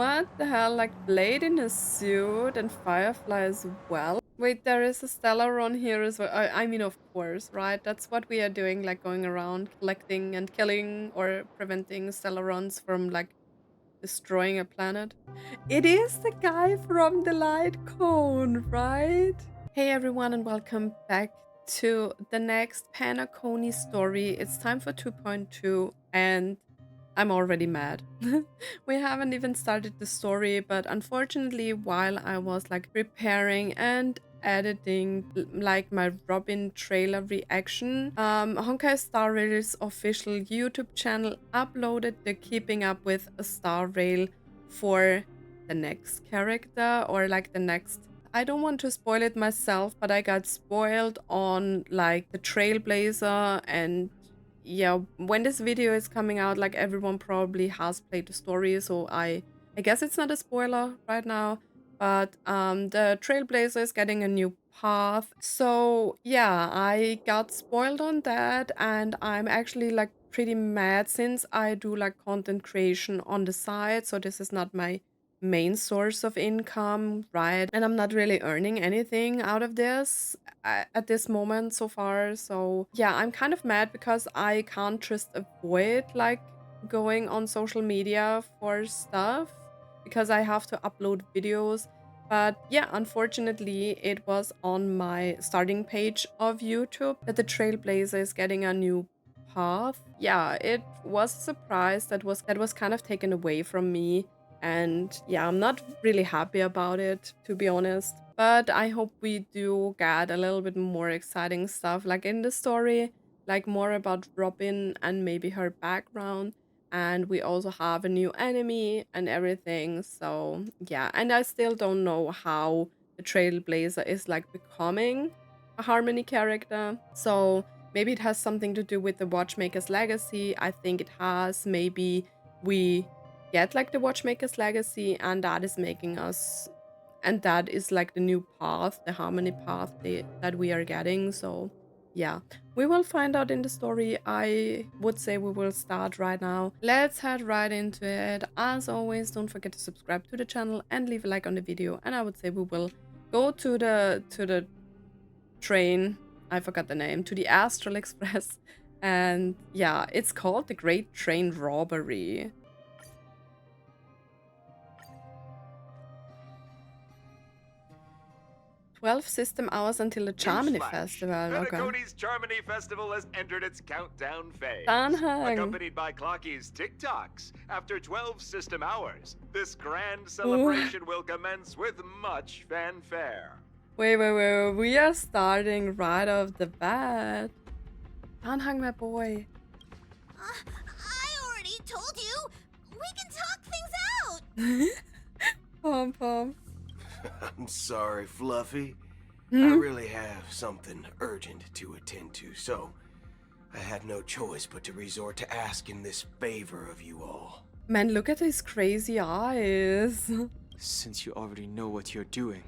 What the hell? Like Blade in a suit and Firefly as well? Wait, there is a Stellaron here as well. I mean, of course, right? That's what we are doing, like going around collecting and killing or preventing Stellarons from like destroying a planet. It is the guy from the light cone, right? Hey everyone, and welcome back to the next Penacony story. It's time for 2.2, and I'm already mad. We haven't even started the story, but unfortunately, while I was like preparing and editing like my Robin trailer reaction, Honkai Star Rail's official YouTube channel uploaded the Keeping Up with a Star Rail for the next character, or like the next, I don't want to spoil it myself, but I got spoiled on like the Trailblazer. And yeah, when this video is coming out, like everyone probably has played the story, so I guess it's not a spoiler right now. But the Trailblazer is getting a new path. So yeah, I got spoiled on that, and I'm actually like pretty mad since I do like content creation on the side. So this is not my main source of income, right? And I'm not really earning anything out of this at this moment so far. So yeah, I'm kind of mad because I can't just avoid like going on social media for stuff because I have to upload videos. But yeah, unfortunately, it was on my starting page of YouTube that the Trailblazer is getting a new path. Yeah, it was a surprise that was kind of taken away from me. And yeah, I'm not really happy about it, to be honest. But I hope we do get a little bit more exciting stuff like in the story, like more about Robin and maybe her background. And we also have a new enemy and everything. So yeah, and I still don't know how the Trailblazer is like becoming a Harmony character. So maybe it has something to do with the Watchmaker's legacy. I think it has. Maybe we get like the Watchmaker's legacy, and that is making us, and that is like the new path, the Harmony path that we are getting. So yeah, we will find out in the story. I would say we will start right now. Let's head right into it. As always, don't forget to subscribe to the channel and leave a like on the video. And I would say we will go to the train, I forgot the name, to the Astral Express. And yeah, it's called the Great Train Robbery. 12 system hours until the Charmony Newsflash. Festival. Okay. Penacony's Charmony Festival has entered its countdown phase. Danhang. Accompanied by Clocky's TikToks. After 12 system hours, this grand celebration will commence with much fanfare. Wait. We are starting right off the bat. Danhang, my boy. I already told you. We can talk things out. Pom. I'm sorry, Fluffy. I really have something urgent to attend to, so I had no choice but to resort to asking this favor of you all. Man, look at his crazy eyes. Since you already know what you're doing,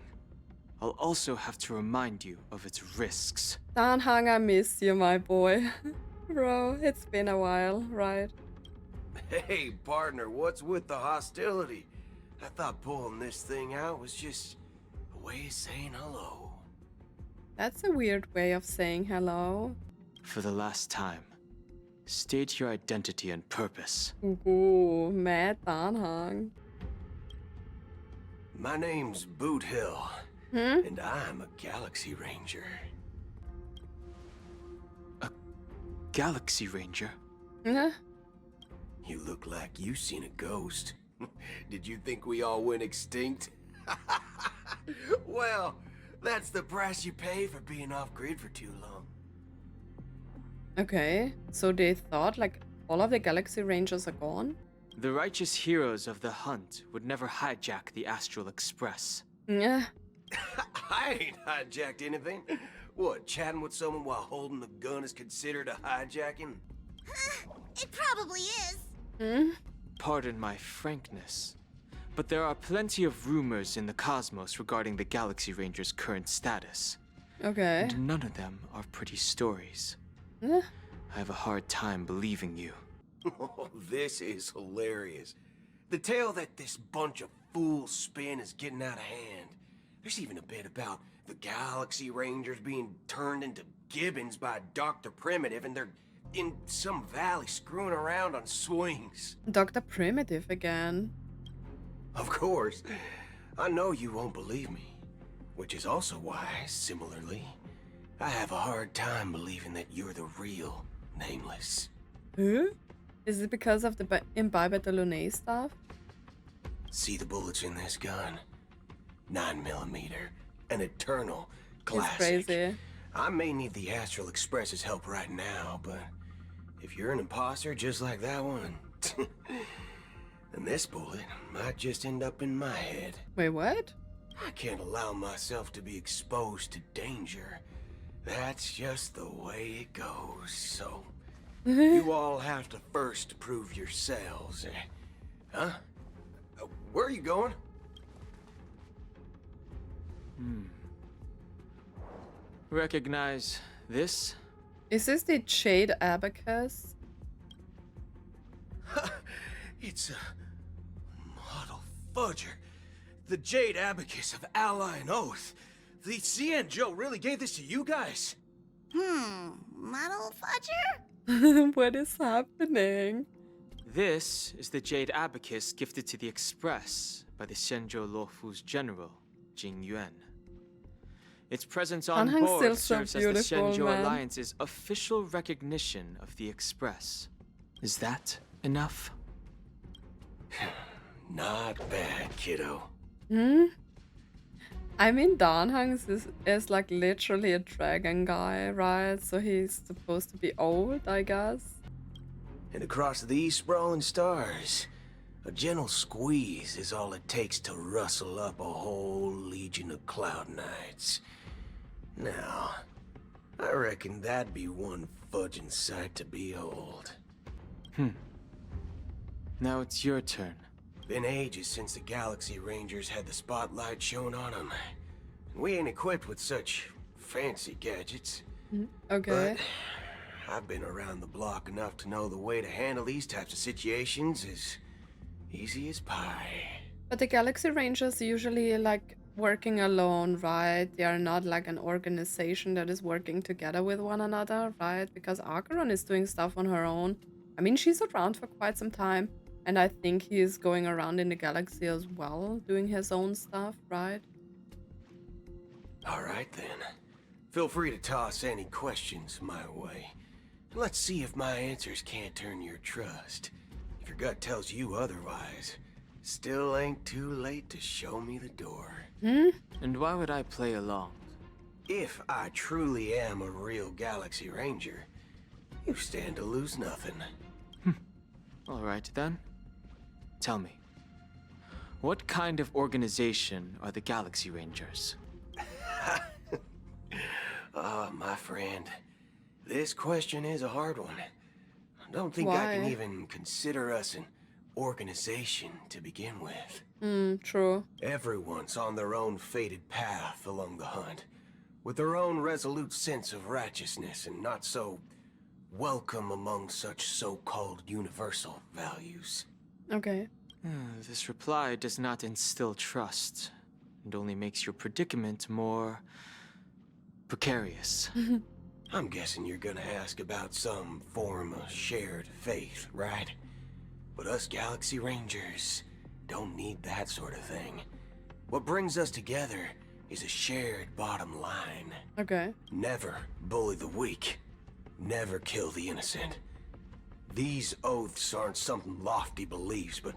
I'll also have to remind you of its risks. Danhang, I miss you, my boy. Bro, it's been a while, right? Hey, partner, what's with the hostility? I thought pulling this thing out was just a way of saying hello. That's a weird way of saying hello. For the last time, state your identity and purpose. Ooh, mad Danhang. My name's Boothill, and I'm a Galaxy Ranger. A Galaxy Ranger? Huh? You look like you seen a ghost. Did you think we all went extinct? Well, that's the price you pay for being off-grid for too long. Okay, so they thought like all of the Galaxy Rangers are gone? The righteous heroes of the hunt would never hijack the Astral Express. Yeah. I ain't hijacked anything. What, chatting with someone while holding a gun is considered a hijacking? It probably is. Pardon my frankness, but there are plenty of rumors in the cosmos regarding the Galaxy Ranger's current status. Okay. And none of them are pretty stories. Yeah. I have a hard time believing you. Oh, this is hilarious. The tale that this bunch of fools spin is getting out of hand. There's even a bit about the Galaxy Rangers being turned into gibbons by Dr. Primitive, and they're in some valley screwing around on swings. Dr. Primitive again. Of course. I know you won't believe me. Which is also why, similarly, I have a hard time believing that you're the real Nameless. Huh? Is it because of the Imbibe at the Lune stuff? See the bullets in this gun? 9mm. An eternal classic. It's crazy. I may need the Astral Express's help right now, but if you're an imposter just like that one, then this bullet might just end up in my head. Wait, what? I can't allow myself to be exposed to danger. That's just the way it goes, so you all have to first prove yourselves. Huh? Where are you going? Recognize this? Is this the Jade Abacus? It's a model fudger. The Jade Abacus of Ally and Oath. The CN Joe really gave this to you guys? Model fudger? What is happening? This is the Jade Abacus gifted to the Express by the Shenzhou Luofu's general, Jing Yuan. Its presence on Anhang's board still serves so as the beautiful, Shenzhou man. Alliance's official recognition of the Express. Is that enough? Not bad, kiddo. I mean, Danhangs is like literally a dragon guy, right? So he's supposed to be old, I guess. And across these sprawling stars, a gentle squeeze is all it takes to rustle up a whole legion of Cloud Knights. Now, I reckon that'd be one fudging sight to behold. Now it's your turn. Been ages since the Galaxy Rangers had the spotlight shown on them. We ain't equipped with such fancy gadgets. Okay. But I've been around the block enough to know the way to handle these types of situations is easy as pie. But the Galaxy Rangers usually like working alone, right? They are not like an organization that is working together with one another, right? Because Acheron is doing stuff on her own. I mean, she's around for quite some time. And I think he is going around in the galaxy as well, doing his own stuff, right? All right then. Feel free to toss any questions my way. Let's see if my answers can't turn your trust. If your gut tells you otherwise, still ain't too late to show me the door. And why would I play along? If I truly am a real Galaxy Ranger, you stand to lose nothing. All right then. Tell me, what kind of organization are the Galaxy Rangers? My friend, this question is a hard one. I don't think I can Why? even consider us an organization to begin with. True. Everyone's on their own fated path along the hunt, with their own resolute sense of righteousness and not so welcome among such so-called universal values. Okay. This reply does not instill trust, and only makes your predicament more precarious. I'm guessing you're gonna ask about some form of shared faith, right? But us Galaxy Rangers don't need that sort of thing. What brings us together is a shared bottom line. Okay. Never bully the weak. Never kill the innocent. These oaths aren't some lofty beliefs, but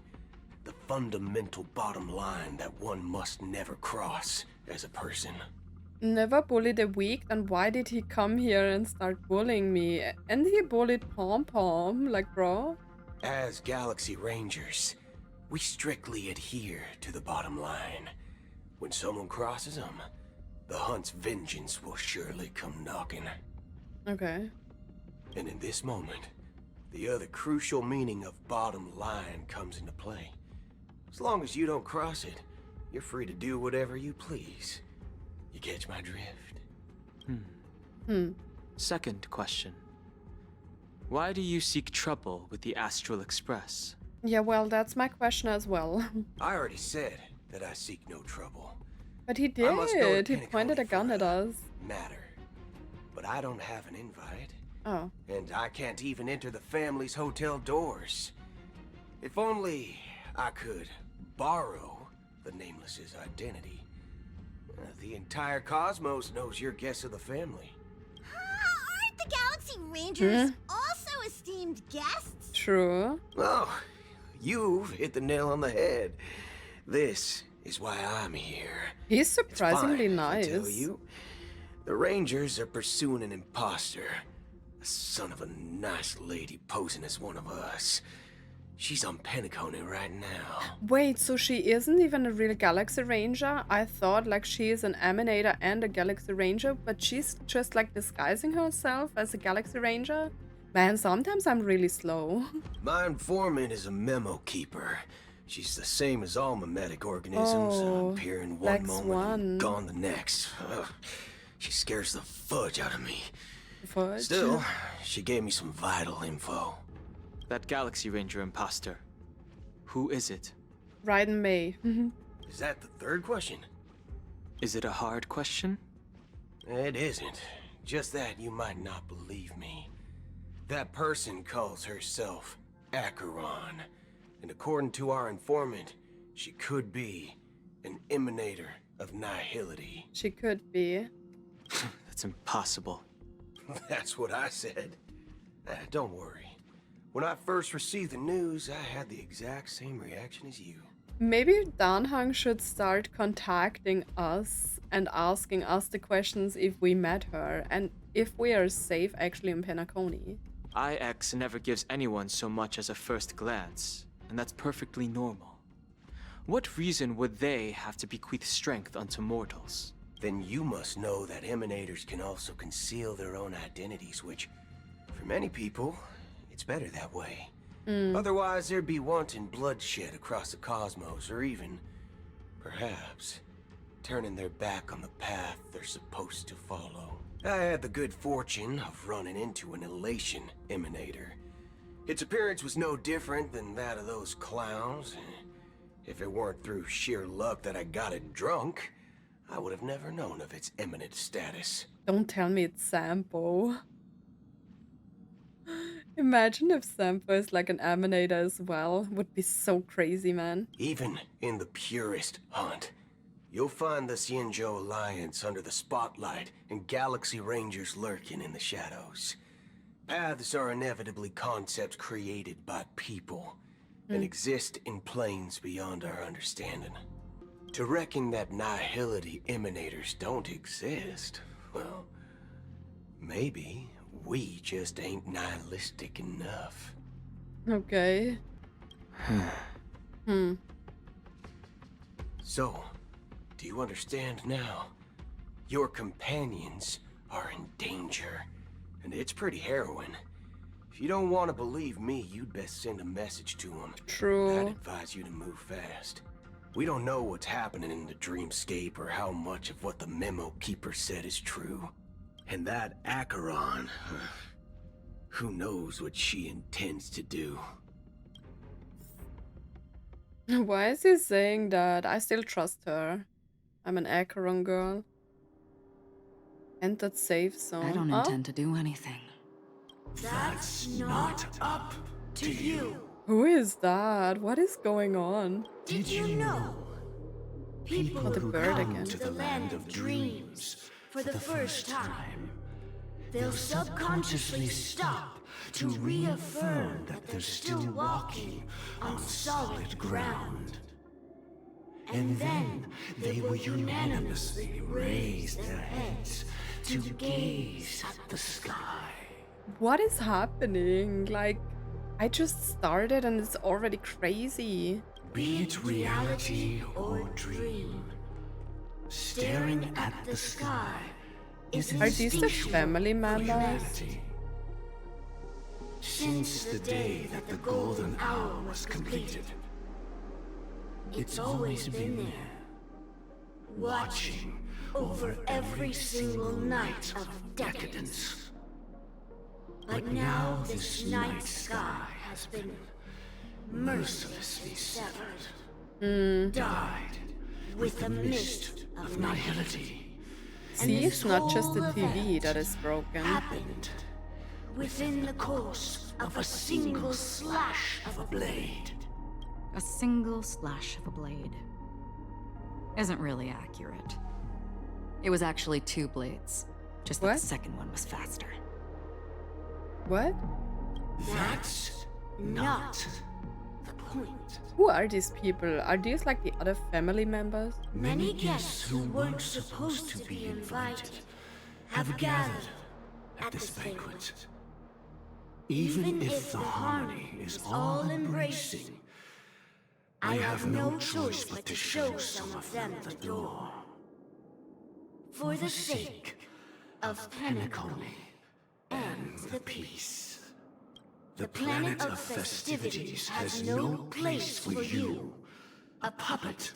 the fundamental bottom line that one must never cross as a person. Never bully the weak, then why did he come here and start bullying me? And he bullied Pom Pom, like, bro. As Galaxy Rangers, we strictly adhere to the bottom line. When someone crosses them, the hunt's vengeance will surely come knocking. Okay. And in this moment, the other crucial meaning of bottom line comes into play. As long as you don't cross it, you're free to do whatever you please. You catch my drift? Second question. Why do you seek trouble with the Astral Express? Yeah, well, that's my question as well. I already said that I seek no trouble. But he I must go to did. He pointed Penacony a gun for at us. matter. But I don't have an invite. Oh. And I can't even enter the family's hotel doors. If only I could borrow the Nameless's identity. The entire cosmos knows you're guests of the family. Aren't the Galaxy Rangers also esteemed guests? True. Oh, you've hit the nail on the head. This is why I'm here. He's It's fine, surprisingly I nice. tell you. The Rangers are pursuing an imposter. A son of a nice lady posing as one of us. She's on Penacony right now. Wait, so she isn't even a real Galaxy Ranger? I thought like she is an Emanator and a Galaxy Ranger, but she's just like disguising herself as a Galaxy Ranger? Man, sometimes I'm really slow. My informant is a memo keeper. She's the same as all mimetic organisms. Oh, appearing one Black moment Swan. and gone the next. Ugh, she scares the fudge out of me. Fudge. Still, she gave me some vital info. That Galaxy Ranger imposter. Who is it? Raiden May. Is that the third question? Is it a hard question? It isn't. Just that you might not believe me. That person calls herself Acheron. And according to our informant, she could be an emanator of nihility. She could be. That's impossible. That's what I said. Don't worry. When I first received the news, I had the exact same reaction as you. Maybe Danhang should start contacting us and asking us the questions if we met her and if we are safe actually in Penacony. IX never gives anyone so much as a first glance, and that's perfectly normal. What reason would they have to bequeath strength unto mortals? Then you must know that emanators can also conceal their own identities, which, for many people, it's better that way. Otherwise, there'd be wanton bloodshed across the cosmos, or even, perhaps, turning their back on the path they're supposed to follow. I had the good fortune of running into an elation emanator. Its appearance was no different than that of those clowns. If it weren't through sheer luck that I got it drunk, I would have never known of its eminent status. Don't tell me it's Sampo. Imagine if Sampo is like an emanator as well. Would be so crazy, man. Even in the purest hunt, you'll find the Xianzhou Alliance under the spotlight and Galaxy Rangers lurking in the shadows. Paths are inevitably concepts created by people and exist in planes beyond our understanding. To reckon that nihility emanators don't exist, well, maybe we just ain't nihilistic enough. Okay. So, do you understand now? Your companions are in danger, and it's pretty harrowing. If you don't want to believe me, you'd best send a message to them. True. I'd advise you to move fast. We don't know what's happening in the dreamscape or how much of what the memo keeper said is true. And that Acheron, who knows what she intends to do. Why is he saying that? I still trust her. I'm an Acheron girl. And that safe zone. I don't Oh, intend to do anything. That's not up to you. who is that? What is going on? Did you know? People Oh, the who bird come again. to the land of dreams for the first time, they'll subconsciously stop to reaffirm that they're still walking on solid ground. And then they will unanimously raise their heads to gaze at the sky. What is happening? Like, I just started and it's already crazy. Be it reality or dream, staring at the sky is Are these the instinctual family for members? humanity. Since the day that the golden hour was completed, it's always been there, watching over every single night of decadence. But now this night sky has been mercilessly severed, died with a mist of nihility. See, it's not just the TV that is broken. Happened within the course of a single slash of a blade. A single slash of a blade. Isn't really accurate. It was actually 2 blades. Just that What? the second one was faster. What? That's not the point. Who are these people? Are these like the other family members? Many guests who weren't supposed to be invited have gathered at this banquet. Even if the harmony is all-embracing, I have no choice but to show some of them the door. For the sake of Penacony and the peace. The planet of festivities has no place for you, a puppet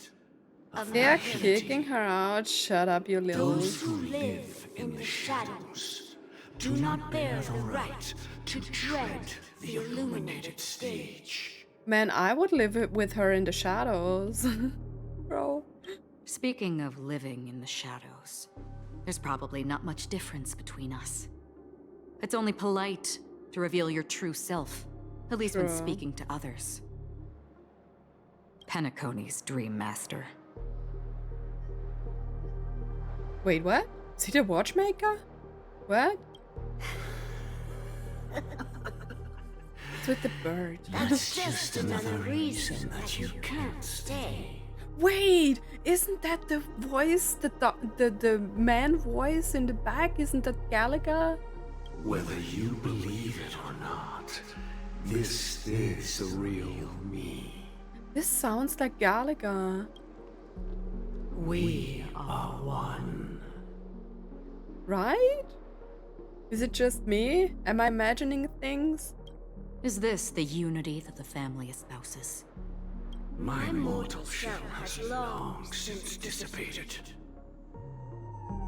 of They're nihility. kicking her out. Shut up, you little. Those who live in the shadows do not bear the right to tread the illuminated stage. Man, I would live with her in the shadows. Bro. Speaking of living in the shadows, there's probably not much difference between us. It's only polite to reveal your true self, at least when True. speaking to others. Penacony's Dreammaster. Wait, what? Is he the Watchmaker? What? It's with the bird. That's just another reason that you can't stay. Wait, isn't that the voice, the man voice in the back? Isn't that Gallagher? Whether you believe it or not, this is the real me. This sounds like Gallagher. We are one. Right? Is it just me? Am I imagining things? Is this the unity that the family espouses? My mortal shell has long since dissipated.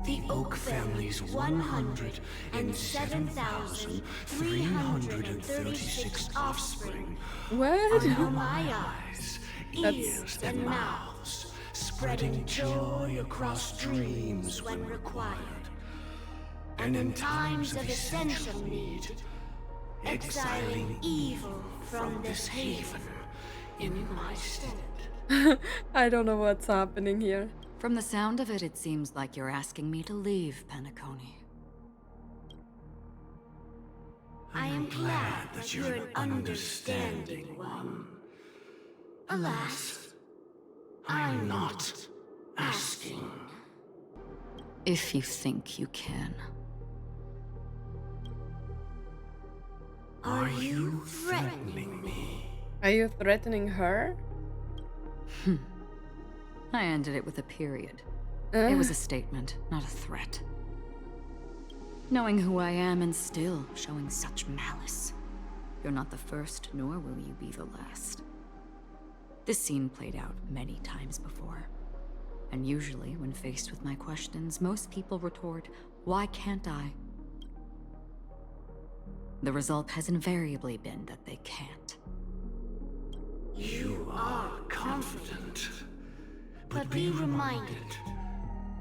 The Oak family's 107,336 offspring are What? now my eyes, That's- ears, and mouths, spreading joy across dreams when required. And in times of essential need, exiling evil from this haven in my stead. I don't know what's happening here. From the sound of it, it seems like you're asking me to leave Penacony. I am glad that you're an understanding one. Alas, I'm not asking. If you think you can. Are you threatening me? Are you threatening her? I ended it with a period. It was a statement, not a threat. Knowing who I am and still showing such malice. You're not the first, nor will you be the last. This scene played out many times before. And usually, when faced with my questions, most people retort, "Why can't I?" The result has invariably been that they can't. You are confident. But be reminded,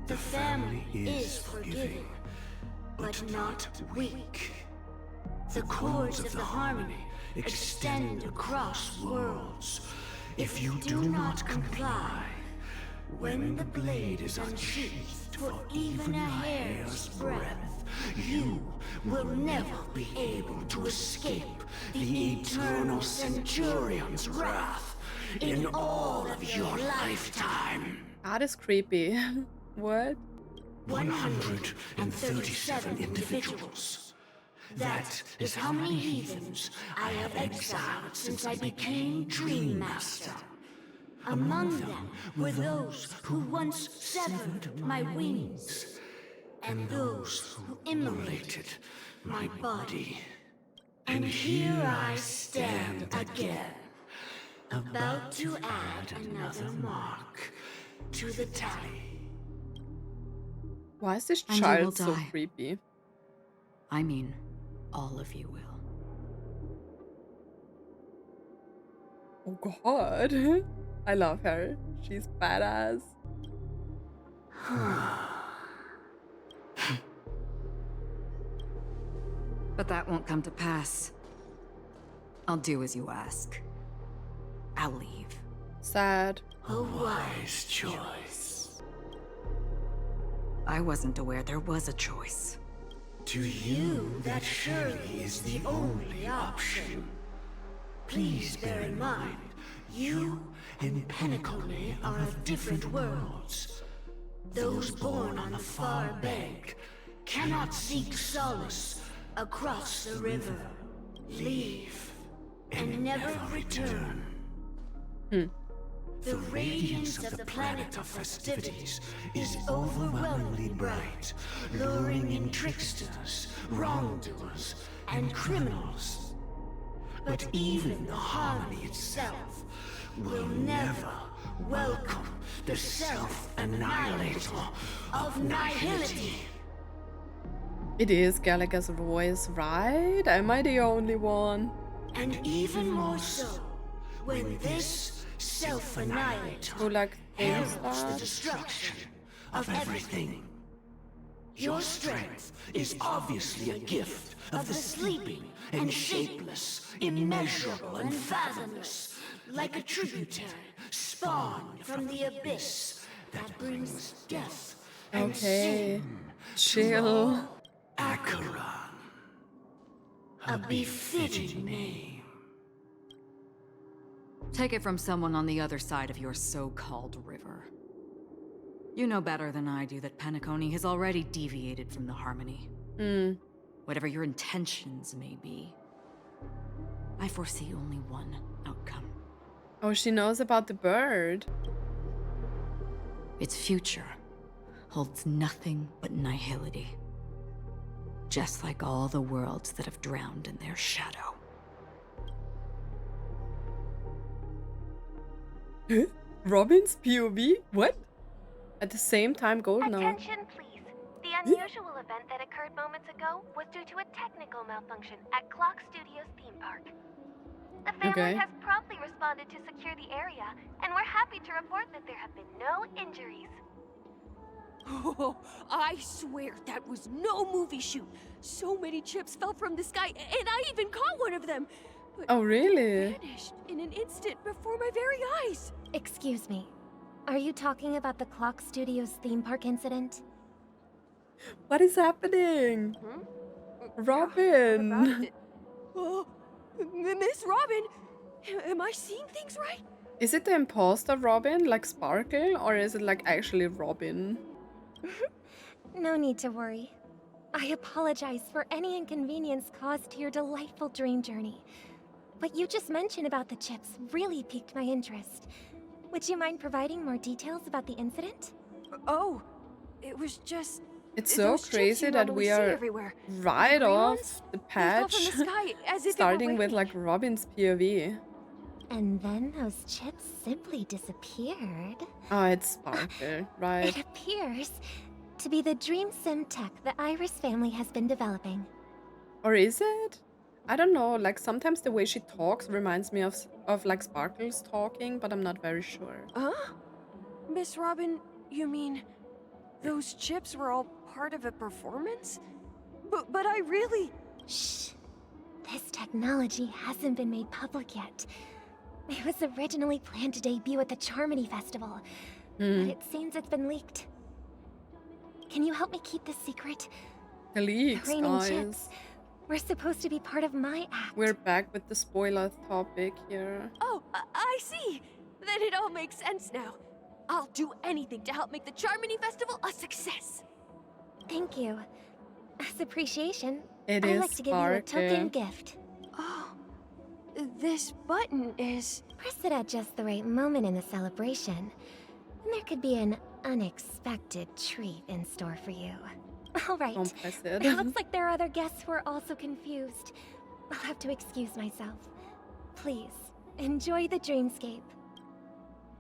the family is forgiving, but not weak. The cords of the harmony extend across worlds. If you do not comply, when the blade is unsheathed for even a hair's breadth, you will never be able to escape the eternal Centurion's wrath in all of your lifetime. That is creepy. What? 137 individuals. That is how many heathens I have exiled since I became Dreammaster. Among them were those who once severed my wings, and those who immolated my body. And here I stand again, about to add another mark to the tally. Why is this And you will child so die. creepy? I mean, all of you will. Oh god. I love her. She's badass. But that won't come to pass. I'll do as you ask. I'll leave. Sad. A wise choice. I wasn't aware there was a choice. To you, that surely is the only option. Please bear in mind, you and Penacony are of different worlds. Those born on the far bank cannot seek solace across the river. Leave and never return. The radiance of the planet of festivities is overwhelmingly bright, luring in tricksters, wrongdoers, and criminals. But even the harmony itself will never welcome the self-annihilator of nihility. It is Gallagher's voice, right? Am I the only one? And even more so, when this self-annihilator Who like thinks heralds the that? destruction of everything. Your strength is obviously a gift of the sleeping and shapeless, immeasurable and fathomless, like a tributary spawned from the abyss that brings death and Okay. sin Chill. Acheron. A befitting name. Take it from someone on the other side of your so-called river. You know better than I do that Penacony has already deviated from the harmony. Whatever your intentions may be, I foresee only one outcome. Oh, she knows about the bird. Its future holds nothing but nihility. Just like all the worlds that have drowned in their shadow. Robin's POV? What? At the same time, Golden Hour. Attention, please. The unusual event that occurred moments ago was due to a technical malfunction at Clock Studios theme park. The family Okay. has promptly responded to secure the area, and we're happy to report that there have been no injuries. Oh, I swear that was no movie shoot. So many chips fell from the sky, and I even caught one of them. But Oh, really? vanished in an instant before my very eyes. Excuse me. Are you talking about the Clock Studios theme park incident? What is happening? What about Robin! it? Oh, Miss Robin, am I seeing things right? Is it the imposter Robin, like Sparkle, or is it like actually Robin? No need to worry. I apologize for any inconvenience caused to your delightful dream journey. What you just mentioned about the chips really piqued my interest. Would you mind providing more details about the incident? Oh, it was just. It's so those chips crazy you that normally we see are everywhere. right green off ones? the They fell patch, from the sky as if it starting were with raining. like Robin's POV. And then those chips simply disappeared. Oh, it's Sparkle, right? It appears to be the dream sim tech the Iris family has been developing. Or is it? I don't know, like sometimes the way she talks reminds me of like Sparkle's talking, but I'm not very sure. Huh? Miss Robin, you mean those chips were all part of a performance? But I really. Shh. This technology hasn't been made public yet. It was originally planned to debut at the Charmony Festival, but it seems it's been leaked. Can you help me keep this secret? The leaks, Raining guys. chips were supposed to be part of my act. We're back with the spoiler topic here. Oh, I see. Then it all makes sense now. I'll do anything to help make the Charmony Festival a success. Thank you. As appreciation, It I'd is like to give you a token Sparkle. gift. Oh, this button is. Press it at just the right moment in the celebration, and there could be an unexpected treat in store for you. All right. Don't press it. It looks like there are other guests who are also confused. I'll have to excuse myself. Please, enjoy the dreamscape.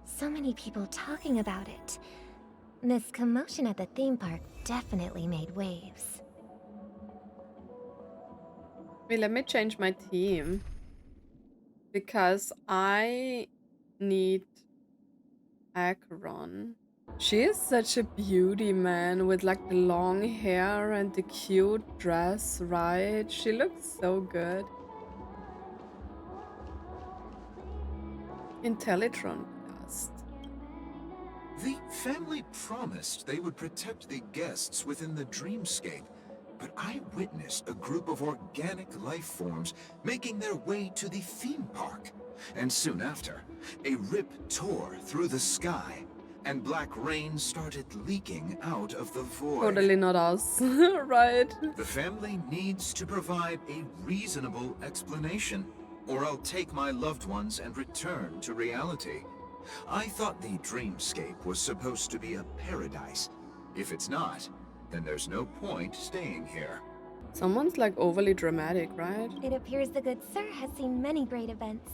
So many people talking about it. This commotion at the theme park definitely made waves. Wait, let me change my team. because I need Acheron. She is such a beauty, man, with like the long hair and the cute dress, right? She looks so good. Intellitron cast. The family promised they would protect the guests within the dreamscape, but I witnessed a group of organic life forms making their way to the theme park. And soon after, a rip tore through the sky, and black rain started leaking out of the void. Totally not us, right? The family needs to provide a reasonable explanation, or I'll take my loved ones and return to reality. I thought the dreamscape was supposed to be a paradise. If it's not, then there's no point staying here. Someone's like overly dramatic, right? It appears the good sir has seen many great events.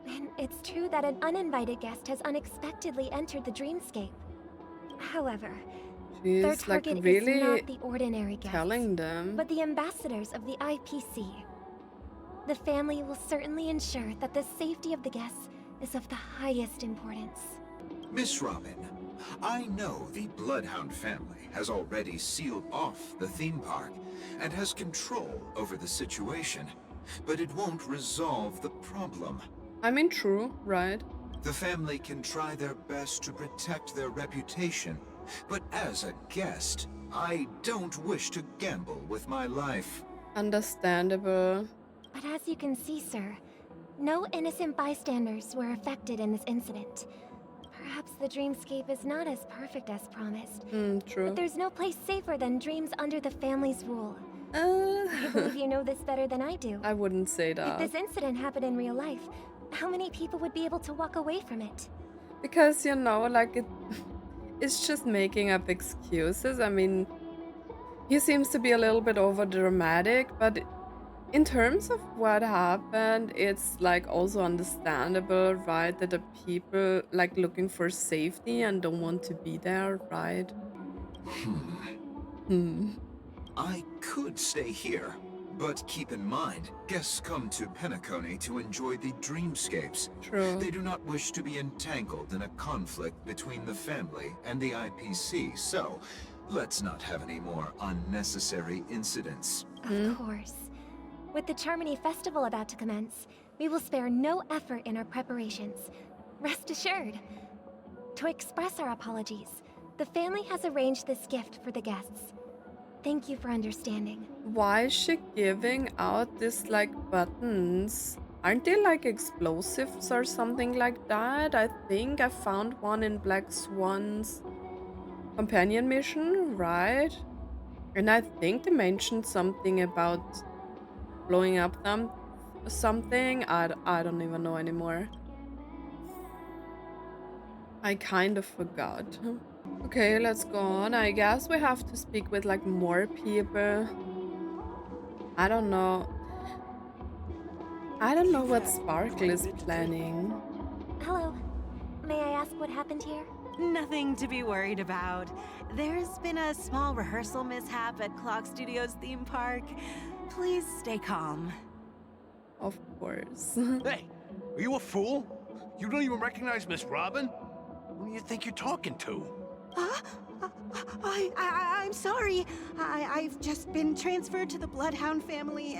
And it's true that an uninvited guest has unexpectedly entered the dreamscape. However, their She's like target really is not the ordinary guests, telling them. but the ambassadors of the IPC. The family will certainly ensure that the safety of the guests is of the highest importance. Miss Robin, I know the Bloodhound family has already sealed off the theme park and has control over the situation, but it won't resolve the problem. I mean, true, right? The family can try their best to protect their reputation, but as a guest, I don't wish to gamble with my life. Understandable. But as you can see, sir, no innocent bystanders were affected in this incident. Perhaps the dreamscape is not as perfect as promised. True. But there's no place safer than dreams under the family's rule. I believe you know this better than I do. I wouldn't say If that. this incident happened in real life, how many people would be able to walk away from it? Because, you know, like it's just making up excuses. I mean, he seems to be a little bit over dramatic, but in terms of what happened, it's like also understandable, right? That the people like looking for safety and don't want to be there, right? I could stay here, but keep in mind, guests come to Penacony to enjoy the dreamscapes. True. They do not wish to be entangled in a conflict between the family and the IPC, so let's not have any more unnecessary incidents. Of course. With the Charmony Festival about to commence, we will spare no effort in our preparations. Rest assured. To express our apologies, the family has arranged this gift for the guests. Thank you for understanding. Why is she giving out this like buttons? Aren't they like explosives or something like that? I think I found one in Black Swan's companion mission, right? And I think they mentioned something about blowing up them something. I don't even know anymore. I kind of forgot. Okay, let's go on. I guess we have to speak with like more people. I don't know. I don't know what Sparkle is planning. Hello. May I ask what happened here? Nothing to be worried about. There's been a small rehearsal mishap at Clock Studios theme park. Please stay calm. Of course. Hey, are you a fool? You don't even recognize Miss Robin? Who do you think you're talking to? I'm sorry. I've just been transferred to the Bloodhound family,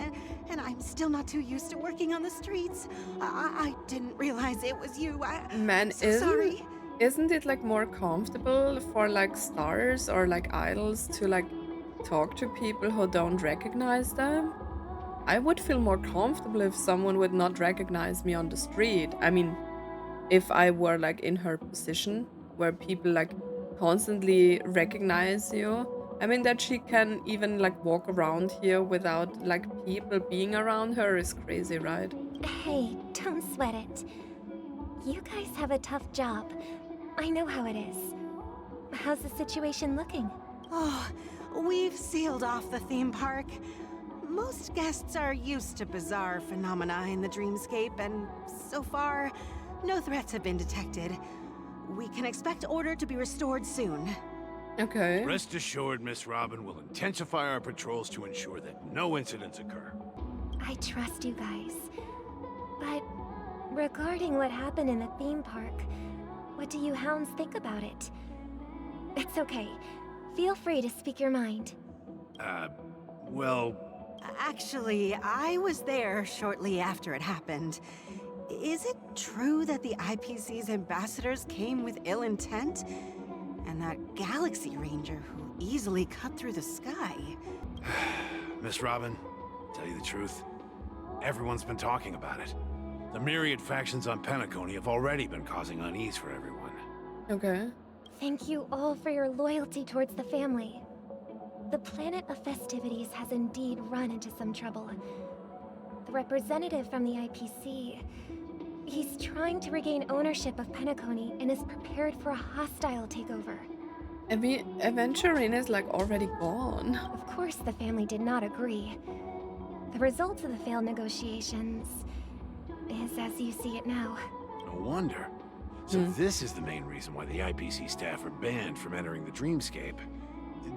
and I'm still not too used to working on the streets. I didn't realize it was you. Man, I'm so sorry. Isn't it like more comfortable for like stars or like idols to like talk to people who don't recognize them? I would feel more comfortable if someone would not recognize me on the street. I mean, if I were like in her position where people like constantly recognize you. I mean, that she can even like walk around here without like people being around her is crazy, right? Hey, don't sweat it. You guys have a tough job. I know how it is. How's the situation looking? Oh, we've sealed off the theme park. Most guests are used to bizarre phenomena in the dreamscape, and so far, no threats have been detected. We can expect order to be restored soon. Okay. Rest assured, Miss Robin will intensify our patrols to ensure that no incidents occur. I trust you guys. But Regarding what happened in the theme park, what do you hounds think about it? It's okay. Feel free to speak your mind. Well, Actually, I was there shortly after it happened. Is it true that the IPC's ambassadors came with ill intent? And that Galaxy Ranger who easily cut through the sky? Miss Robin, tell you the truth, everyone's been talking about it. The myriad factions on Penacony have already been causing unease for everyone. Okay. Thank you all for your loyalty towards the family. The planet of festivities has indeed run into some trouble. The representative from the IPC, he's trying to regain ownership of Penacony and is prepared for a hostile takeover. Aventurine is like already gone. Of course, the family did not agree. The result of the failed negotiations is as you see it now. No wonder. So this is the main reason why the IPC staff are banned from entering the Dreamscape.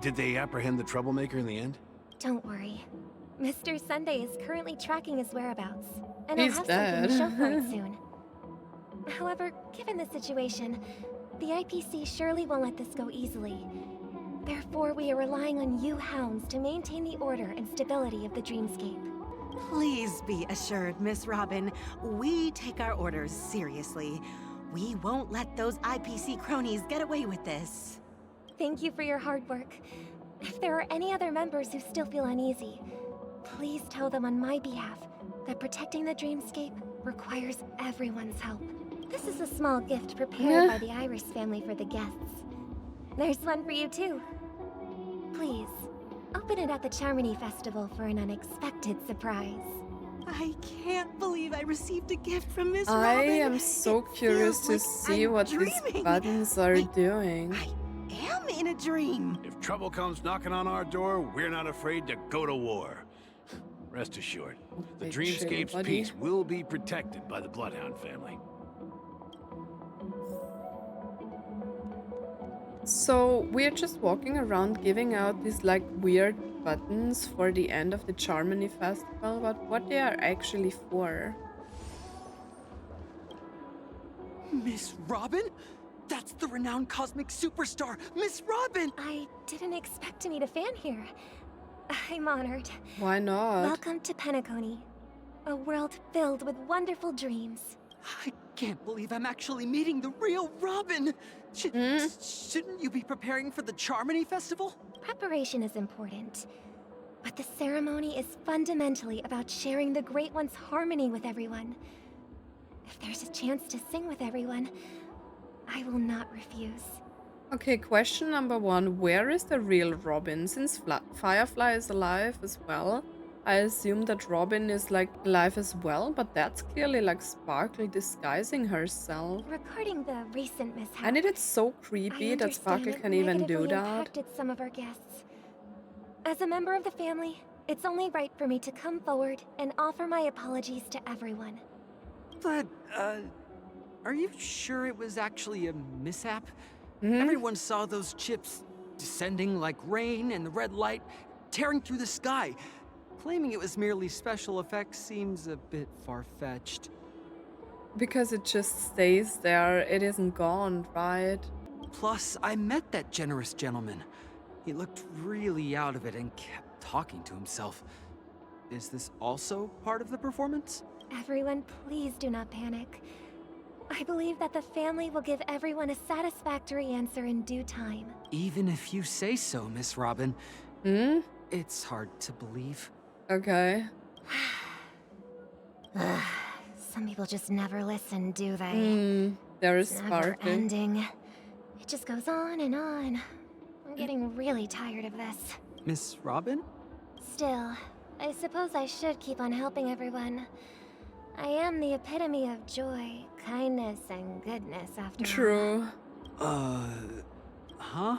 Did they apprehend the troublemaker in the end? Don't worry. Mr. Sunday is currently tracking his whereabouts, and He's I'll have something to show for it dead. soon. However, given the situation, the IPC surely won't let this go easily. Therefore, we are relying on you hounds to maintain the order and stability of the Dreamscape. Please be assured, Miss Robin, we take our orders seriously. We won't let those IPC cronies get away with this. Thank you for your hard work. If there are any other members who still feel uneasy, please tell them on my behalf that protecting the Dreamscape requires everyone's help. This is a small gift prepared by the Iris family for the guests. There's one for you too. Please, open it at the Charmony Festival for an unexpected surprise. I can't believe I received a gift from Miss I Robin. am so It curious to feels like see I'm what these dreaming. buttons are doing. I am in a dream. If trouble comes knocking on our door, we're not afraid to go to war. Rest assured, the Big chill, Dreamscape's buddy. peace will be protected by the Bloodhound family. So we're just walking around giving out these like weird buttons for the end of the Charmony Festival, but what they are actually for. Miss Robin? That's the renowned cosmic superstar, Miss Robin! I didn't expect to meet a fan here. I'm honored. Why not? Welcome to Penacony, a world filled with wonderful dreams. I can't believe I'm actually meeting the real Robin! Shouldn't you be preparing for the Charmony Festival? Preparation is important, but the ceremony is fundamentally about sharing the Great One's harmony with everyone. If there's a chance to sing with everyone, I will not refuse. Okay, question number one. Where is the real Robin? Since Firefly is alive as well, I assume that Robin is like alive as well, but that's clearly like Sparkle disguising herself. Regarding the recent mishap, And it is so I creepy that understand Sparkle it can even do negatively that. impacted some of our guests. As a member of the family, it's only right for me to come forward and offer my apologies to everyone. But, are you sure it was actually a mishap? Everyone saw those chips descending like rain and the red light tearing through the sky. Claiming it was merely special effects seems a bit far-fetched. Because it just stays there, it isn't gone, right? Plus, I met that generous gentleman. He looked really out of it and kept talking to himself. Is this also part of the performance? Everyone, please do not panic. I believe that the family will give everyone a satisfactory answer in due time. Even if you say so, Miss Robin. It's hard to believe. Okay. Some people just never listen, do they? There is It's never Sparkle. ending. It just goes on and on. I'm getting really tired of this. Miss Robin? Still, I suppose I should keep on helping everyone. I am the epitome of joy, kindness, and goodness after all. True. Huh?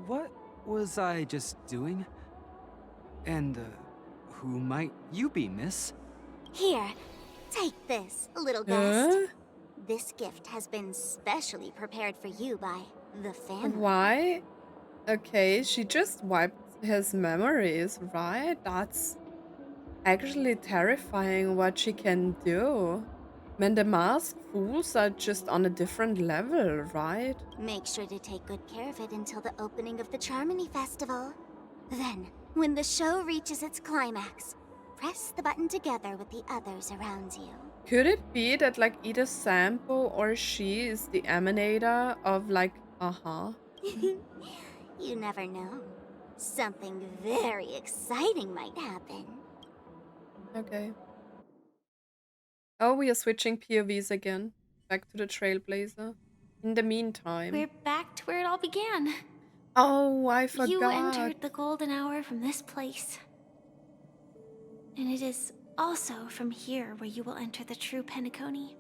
What was I just doing? And, who might you be, miss? Here, take this, little guest. This gift has been specially prepared for you by the family. Why? Okay, she just wiped his memories, right? That's actually terrifying what she can do. Man, the masked fools are just on a different level, right? Make sure to take good care of it until the opening of the Charmony Festival. Then, when the show reaches its climax, press the button together with the others around you. Could it be that like either Sampo or she is the emanator of like You never know. Something very exciting might happen. Okay. Oh, we are switching POVs again. Back to the Trailblazer. In the meantime. We're back to where it all began. Oh, I You forgot. entered the golden hour from this place. And it is also from here where you will enter the true Penacony.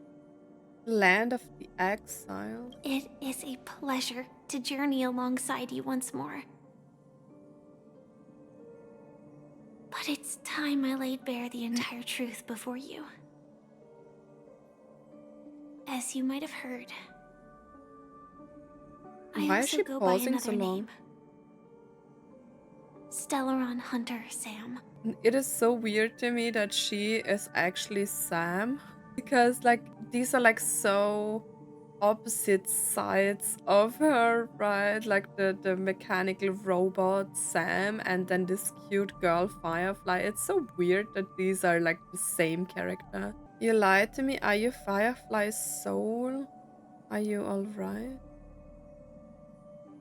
Land of the Exile. It is a pleasure to journey alongside you once more. But it's time I laid bare the entire truth before you. As you might have heard, Why I is she also go by pausing so another long? name. Stellaron Hunter Sam. It is so weird to me that she is actually Sam. Because like these are like so opposite sides of her, right? Like the mechanical robot Sam and then this cute girl Firefly. It's so weird that these are like the same character. You lied to me. Are you Firefly's soul? Are you alright?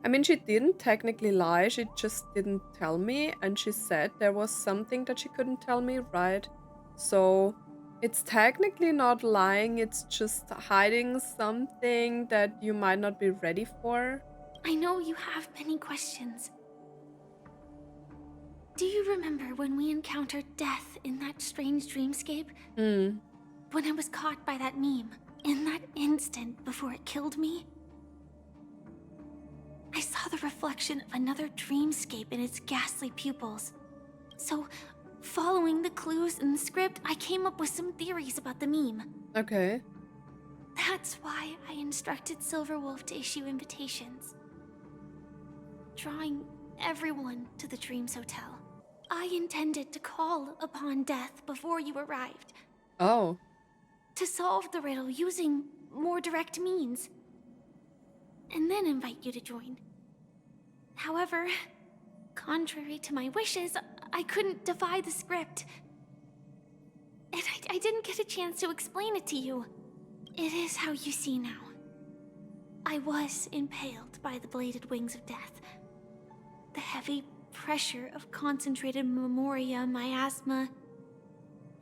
I mean, she didn't technically lie, she just didn't tell me, and she said there was something that she couldn't tell me, right? So it's technically not lying, it's just hiding something that you might not be ready for. I know you have many questions. Do you remember when we encountered death in that strange dreamscape? Hmm. When I was caught by that meme, in that instant before it killed me? I saw the reflection of another dreamscape in its ghastly pupils. So, following the clues in the script, I came up with some theories about the meme. Okay. That's why I instructed Silverwolf to issue invitations, drawing everyone to the Dreams Hotel. I intended to call upon death before you arrived. Oh. To solve the riddle using more direct means. And then invite you to join. However, contrary to my wishes, I couldn't defy the script. And I didn't get a chance to explain it to you. It is how you see now. I was impaled by the bladed wings of death. The heavy pressure of concentrated memoria, miasma,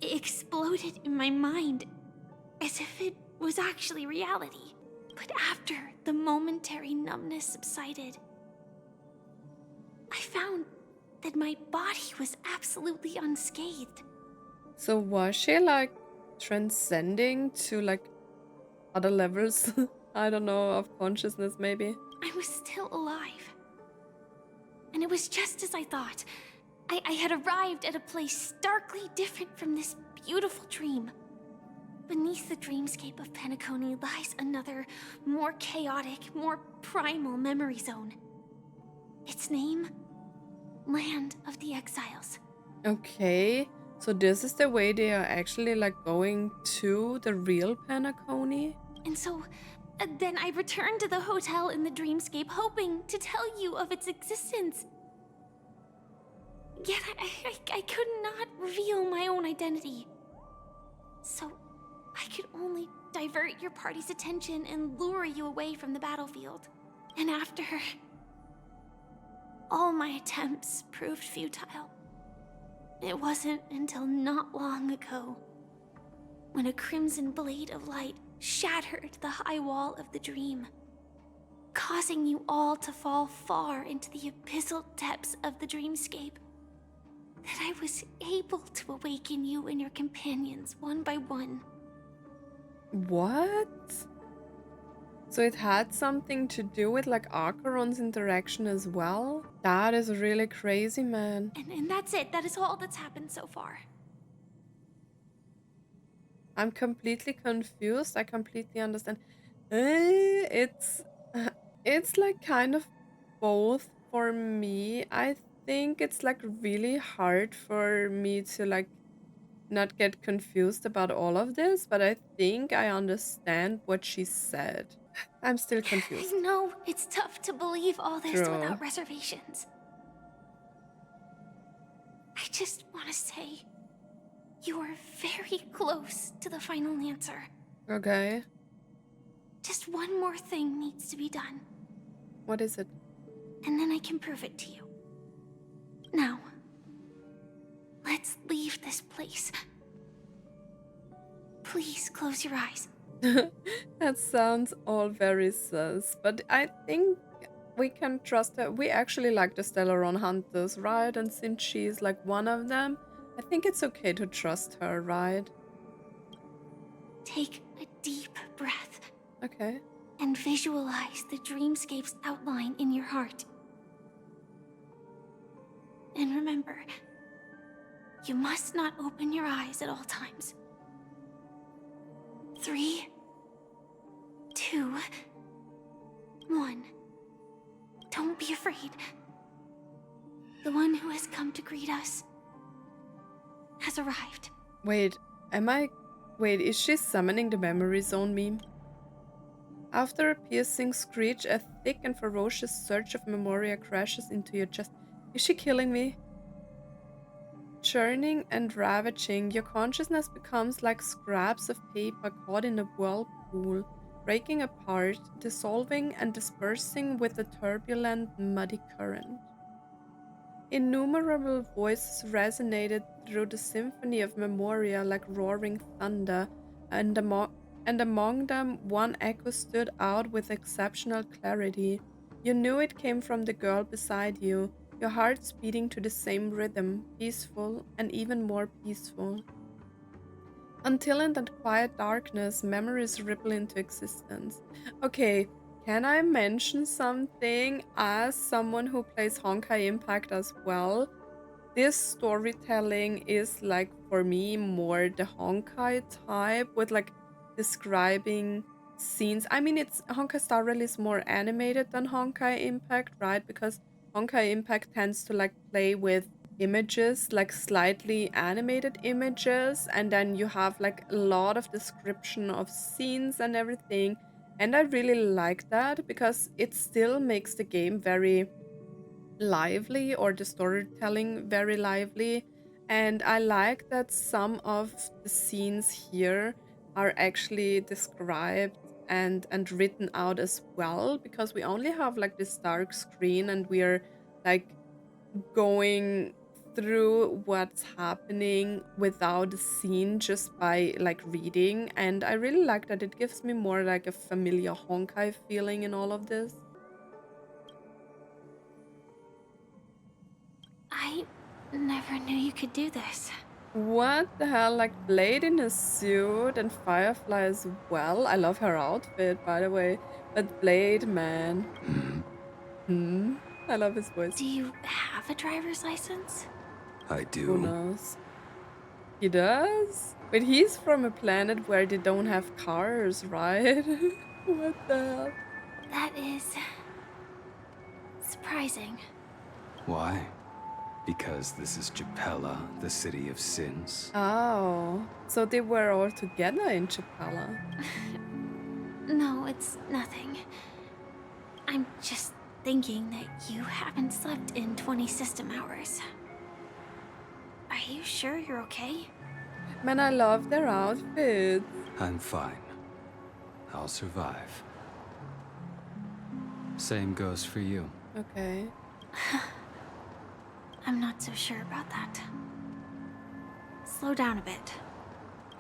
exploded in my mind as if it was actually reality. But after the momentary numbness subsided, I found that my body was absolutely unscathed. So was she like transcending to like other levels? I don't know, of consciousness maybe? I was still alive. And it was just as I thought. I had arrived at a place starkly different from this beautiful dream. Beneath the dreamscape of Penacony lies another, more chaotic, more primal memory zone. Its name? Land of the Exiles. Okay, so this is the way they are actually like going to the real Penacony? And so, then I returned to the hotel in the dreamscape, hoping to tell you of its existence. Yet I could not reveal my own identity. So, I could only divert your party's attention and lure you away from the battlefield. And after, all my attempts proved futile. It wasn't until not long ago, when a crimson blade of light shattered the high wall of the dream, causing you all to fall far into the abyssal depths of the dreamscape, that I was able to awaken you and your companions one by one. What? So it had something to do with like Acheron's interaction as well? That is really crazy, man. And that's it. That is all that's happened so far. I'm completely confused. I completely understand. It's like kind of both for me. I think it's like really hard for me to like not get confused about all of this, but I think I understand what she said. I'm still confused. I know it's tough to believe all this True. without reservations. I just want to say, you are very close to the final answer. Okay. Just one more thing needs to be done. What is it? And then I can prove it to you. Now, let's leave this place. Please close your eyes. That sounds all very sus, but I think we can trust her. We actually like the Stellaron hunters, right? And since she's like one of them, I think it's okay to trust her, right? Take a deep breath. Okay. And visualize the dreamscape's outline in your heart. And remember, you must not open your eyes at all times. 3, 2, 1. Don't be afraid. The one who has come to greet us has arrived. Wait, is she summoning the memory zone meme? After a piercing screech, a thick and ferocious surge of memoria crashes into your chest. Is she killing me? Churning and ravaging, your consciousness becomes like scraps of paper caught in a whirlpool, breaking apart, dissolving and dispersing with a turbulent, muddy current. Innumerable voices resonated through the symphony of memoria like roaring thunder, and among them one echo stood out with exceptional clarity. You knew it came from the girl beside you, your hearts beating to the same rhythm, peaceful and even more peaceful. Until in that quiet darkness, memories ripple into existence. Okay, can I mention something as someone who plays Honkai Impact as well? This storytelling is like, for me, more the Honkai type with like describing scenes. I mean, it's Honkai Star Rail is more animated than Honkai Impact, right? Because Honkai Impact tends to like play with images, like slightly animated images, and then you have like a lot of description of scenes and everything. And I really like that because it still makes the game very lively, or the storytelling very lively. And I like that some of the scenes here are actually described and written out as well, because we only have like this dark screen and we are like going through what's happening without a scene, just by like reading. And I really like that. It gives me more like a familiar Honkai feeling in all of this. I never knew you could do this. What the hell? Like Blade in a suit and Firefly as well. I love her outfit, by the way. But Blade, man. I love his voice. Do you have a driver's license? I do. Who knows? He does? But he's from a planet where they don't have cars, right? What the hell? That is surprising. Why? Because this is Chapella, the city of sins. Oh, so they were all together in Chapella. No, it's nothing. I'm just thinking that you haven't slept in 20 system hours. Are you sure you're okay? Man, I love their outfits. I'm fine. I'll survive. Same goes for you. Okay. I'm not so sure about that. Slow down a bit.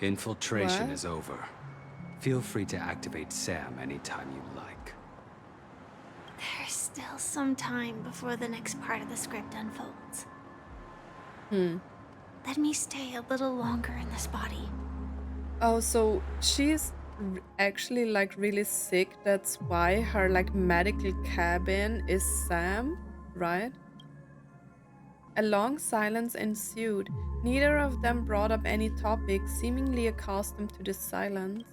Infiltration What? is over. Feel free to activate Sam anytime you like. There's still some time before the next part of the script unfolds. Let me stay a little longer in this body. Oh, so she's actually like really sick. That's why her like medical cabin is Sam, right? A long silence ensued. Neither of them brought up any topic, seemingly accustomed to this silence.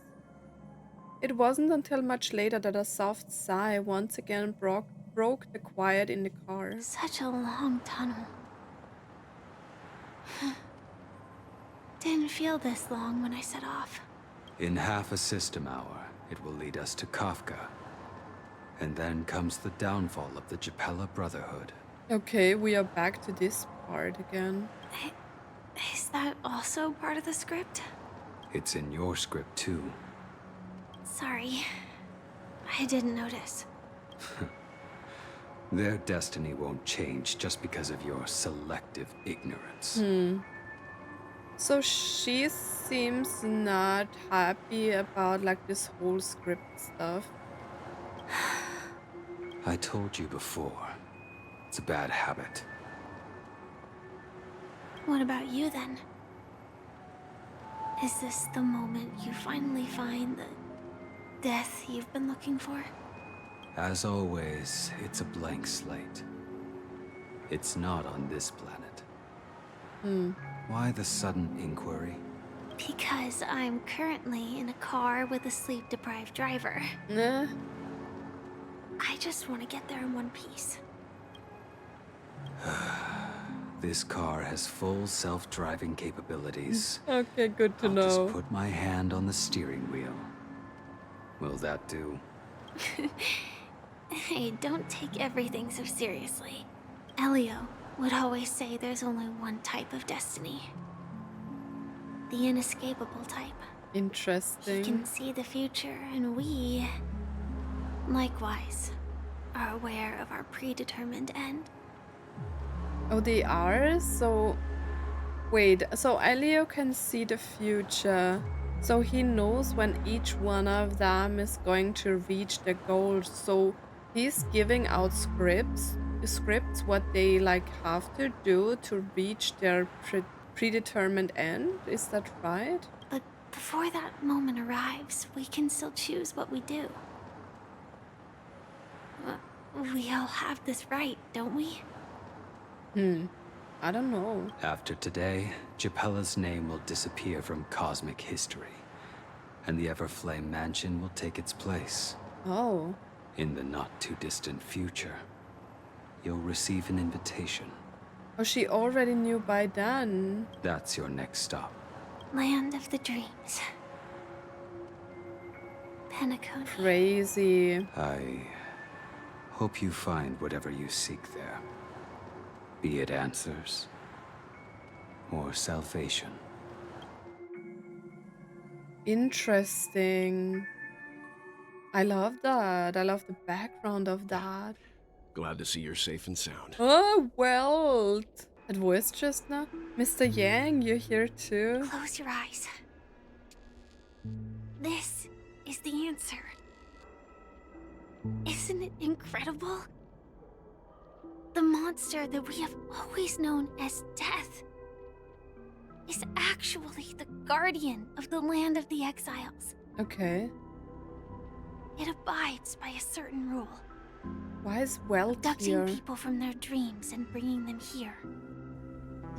It wasn't until much later that a soft sigh once again broke the quiet in the car. Such a long tunnel. Didn't feel this long when I set off. In half a system hour, it will lead us to Kafka. And then comes the downfall of the Japella Brotherhood. Okay, we are back to this part again. Is that also part of the script? It's in your script too. Sorry. I didn't notice. Their destiny won't change just because of your selective ignorance. So she seems not happy about like this whole script stuff. I told you before, it's a bad habit. What about you then? Is this the moment you finally find the death you've been looking for? As always, it's a blank slate. It's not on this planet. Why the sudden inquiry? Because I'm currently in a car with a sleep-deprived driver. Nah. I just want to get there in one piece. This car has full self-driving capabilities. Okay, good to I'll know. just put my hand on the steering wheel. Will that do? Hey, don't take everything so seriously. Elio would always say there's only one type of destiny. The inescapable type. Interesting. He can see the future, and we, likewise, are aware of our predetermined end. Oh, they are? So... Wait, so Elio can see the future. So he knows when each one of them is going to reach the goal. So he's giving out scripts what they like have to do to reach their predetermined end. Is that right? But before that moment arrives, we can still choose what we do. We all have this right, don't we? I don't know. After today, Japella's name will disappear from cosmic history, and the Everflame Mansion will take its place. Oh. In the not-too-distant future, you'll receive an invitation. Oh, she already knew by then. That's your next stop. Land of the Dreams. Penacony. Crazy. I hope you find whatever you seek there. Be it answers or salvation. Interesting. I love that. I love the background of that. Glad to see you're safe and sound. Oh, well. That voice just now. Mr. Yang, you're here too. Close your eyes. This is the answer. Isn't it incredible? The monster that we have always known as Death is actually the guardian of the land of the exiles. Okay. It abides by a certain rule. Why is Welt abducting here? people from their dreams and bringing them here.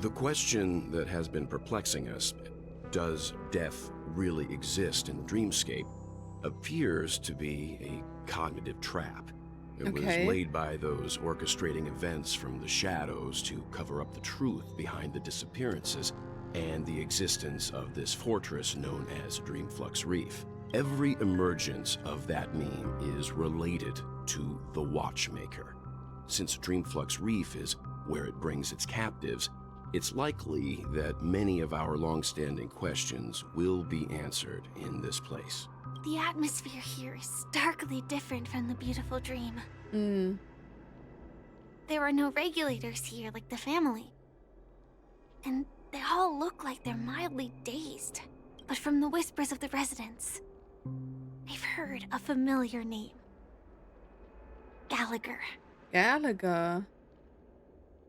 The question that has been perplexing us, does death really exist in the dreamscape, appears to be a cognitive trap. It was laid by those orchestrating events from the shadows to cover up the truth behind the disappearances and the existence of this fortress known as Dreamflux Reef. Every emergence of that meme is related to the Watchmaker. Since Dreamflux Reef is where it brings its captives, it's likely that many of our long-standing questions will be answered in this place. The atmosphere here is starkly different from the beautiful dream. There are no regulators here like the family. And they all look like they're mildly dazed. But from the whispers of the residents, I've heard a familiar name. Gallagher. Gallagher?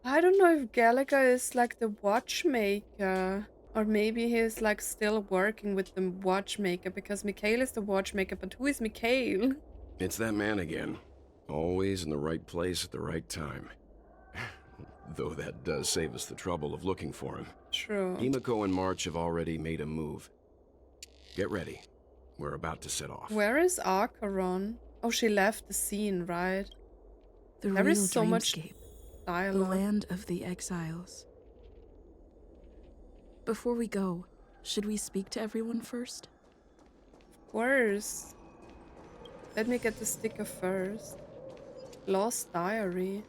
I don't know if Gallagher is like the Watchmaker. Or maybe he's like still working with the Watchmaker, because Mikhail is the Watchmaker, but who is Mikhail? It's that man again. Always in the right place at the right time. Though that does save us the trouble of looking for him. True. Himiko and March have already made a move. Get ready. We're about to set off. Where is Acheron? Oh, she left the scene, right? The There real is so much dreamscape. dialogue. The land of the exiles. Before we go, Should we speak to everyone first? Of course. Let me get the sticker first. Lost diary.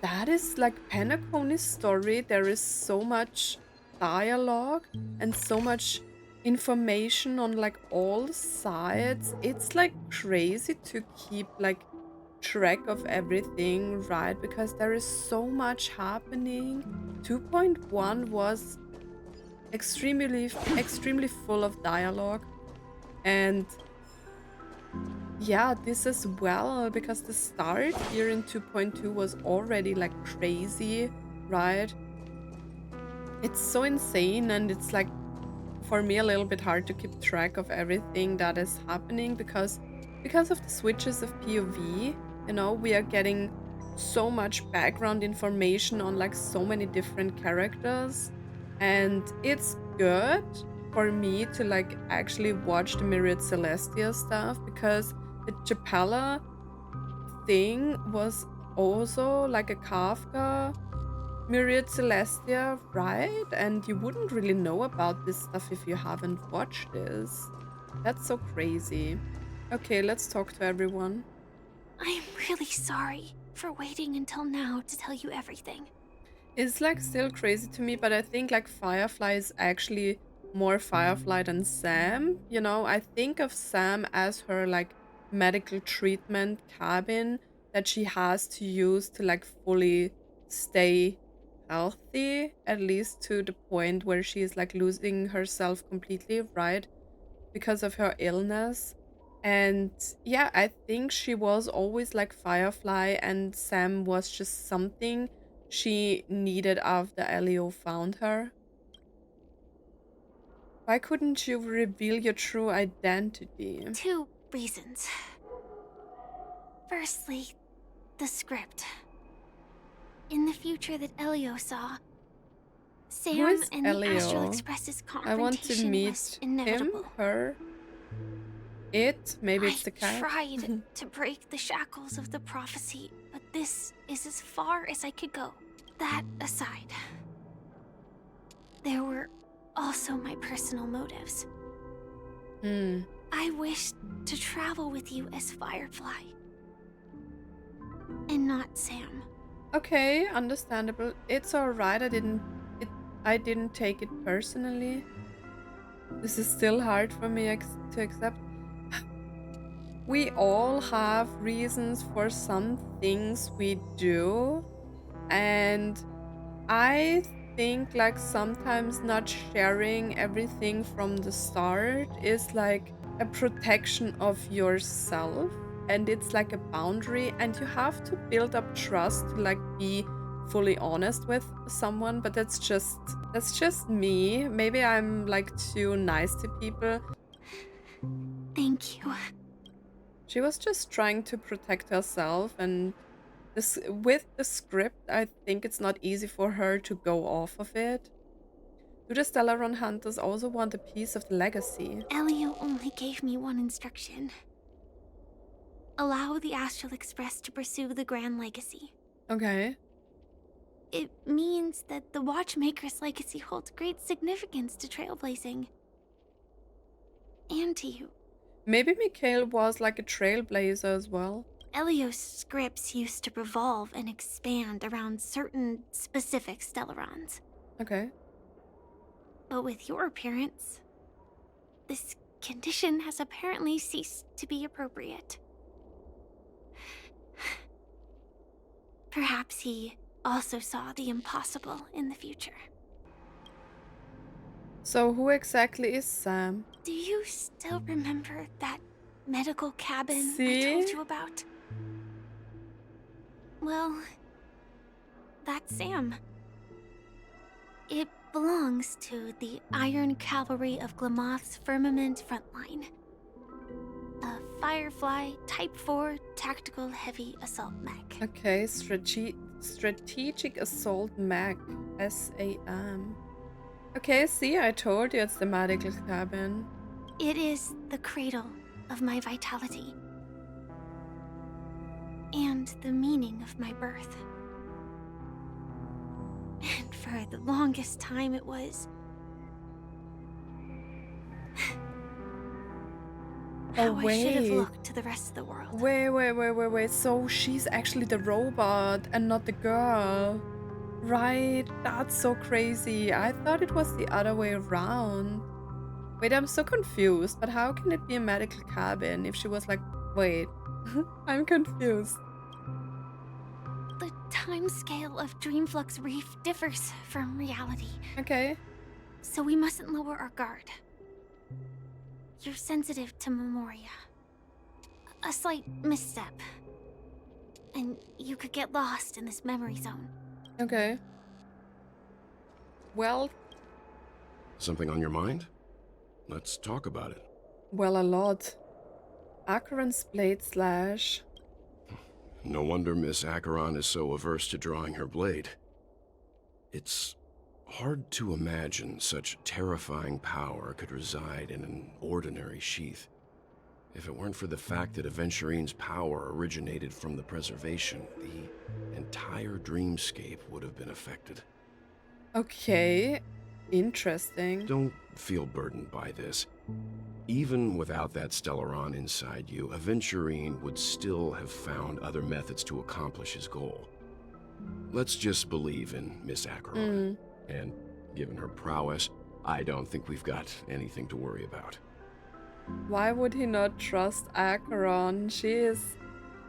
That is like Penacony's story. There is so much dialogue and so much information on like all sides. It's like crazy to keep like track of everything, right? Because there is so much happening. 2.1 was extremely full of dialogue, and yeah, this as well, because the start here in 2.2 was already like crazy, right? It's so insane, and it's like for me a little bit hard to keep track of everything that is happening because of the switches of POV, you know, we are getting so much background information on like so many different characters, and it's good for me to like actually watch the Myriad Celestia stuff, because the Chapella thing was also like a Kafka Myriad Celestia, right? And you wouldn't really know about this stuff if you haven't watched this. That's so crazy. Okay, let's talk to everyone. I'm really sorry for waiting until now to tell you everything. It's like still crazy to me, but I think like Firefly is actually more Firefly than Sam. You know, I think of Sam as her like medical treatment cabin that she has to use to like fully stay healthy, at least to the point where she is like losing herself completely, right? Because of her illness. And yeah, I think she was always like Firefly, and Sam was just something she needed after Elio found her. Why couldn't you reveal your true identity? 2 reasons. Firstly, the script. In the future that Elio saw, Who Sam is and the Astral Elio? Express's I want to confrontation meet was him, inevitable. her, it, maybe it's the I cat. tried to break the shackles of the prophecy, but this is as far as I could go. That aside, there were also my personal motives. I wished to travel with you as Firefly, and not Sam. Okay, understandable. It's alright. I didn't take it personally. This is still hard for me to accept. We all have reasons for some things we do, and I think like sometimes not sharing everything from the start is like a protection of yourself, and it's like a boundary, and you have to build up trust to like be fully honest with someone. But that's just me. Maybe I'm like too nice to people. Thank you. She was just trying to protect herself, and this, with the script, I think it's not easy for her to go off of it. Do the Stellaron Hunters also want a piece of the legacy? Elio only gave me one instruction. Allow the Astral Express to pursue the Grand Legacy. Okay. It means that the Watchmaker's legacy holds great significance to trailblazing. And to you. Maybe Mikhail was like a trailblazer as well. Elio's scripts used to revolve and expand around certain specific Stellarons. Okay. But with your appearance, this condition has apparently ceased to be appropriate. Perhaps he also saw the impossible in the future. So who exactly is Sam? Do you still remember that medical cabin See? I told you about? Well, that's Sam. It belongs to the Iron Cavalry of Glamoth's Firmament Frontline. A Firefly Type 4 Tactical Heavy Assault Mech. Okay, Strategic Assault Mech, SAM. Okay, see, I told you it's the medical cabin. It is the cradle of my vitality. And the meaning of my birth. And For the longest time it was... Oh, how I should have wait. looked to the rest of the world. Wait. So she's actually the robot and not the girl. Right, that's so crazy. I thought it was the other way around. Wait, I'm so confused, but how can it be a medical cabin if she was like, wait, I'm confused. The time scale of Dreamflux Reef differs from reality. Okay. So we mustn't lower our guard. You're sensitive to Memoria. A slight misstep. And you could get lost in this memory zone. Okay. Well... Something on your mind? Let's talk about it. Well, a lot. Acheron's blade slash. No wonder Miss Acheron is so averse to drawing her blade. It's hard to imagine such terrifying power could reside in an ordinary sheath. If it weren't for the fact that Aventurine's power originated from the preservation, the entire dreamscape would have been affected. Okay, interesting. Don't feel burdened by this. Even without that Stellaron inside you, Aventurine would still have found other methods to accomplish his goal. Let's just believe in Miss Acheron. And given her prowess, I don't think we've got anything to worry about. Why would he not trust Acheron? She is...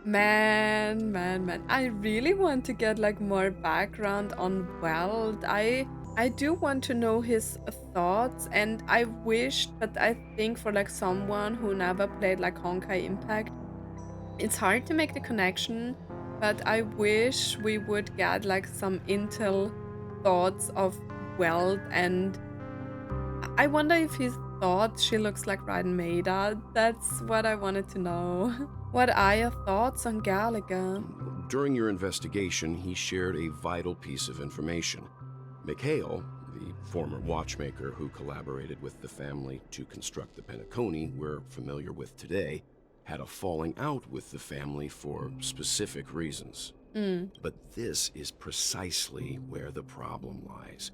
Man. I really want to get like more background on Weld. I do want to know his thoughts, and I wish, but I think for like someone who never played like Honkai Impact, it's hard to make the connection, but I wish we would get like some intel thoughts of Weld, and I wonder if he thought she looks like Raiden Maida. That's what I wanted to know. What are your thoughts on Gallagher? During your investigation, he shared a vital piece of information. Mikhail, the former watchmaker who collaborated with the family to construct the Penacony we're familiar with today, had a falling out with the family for specific reasons. But this is precisely where the problem lies.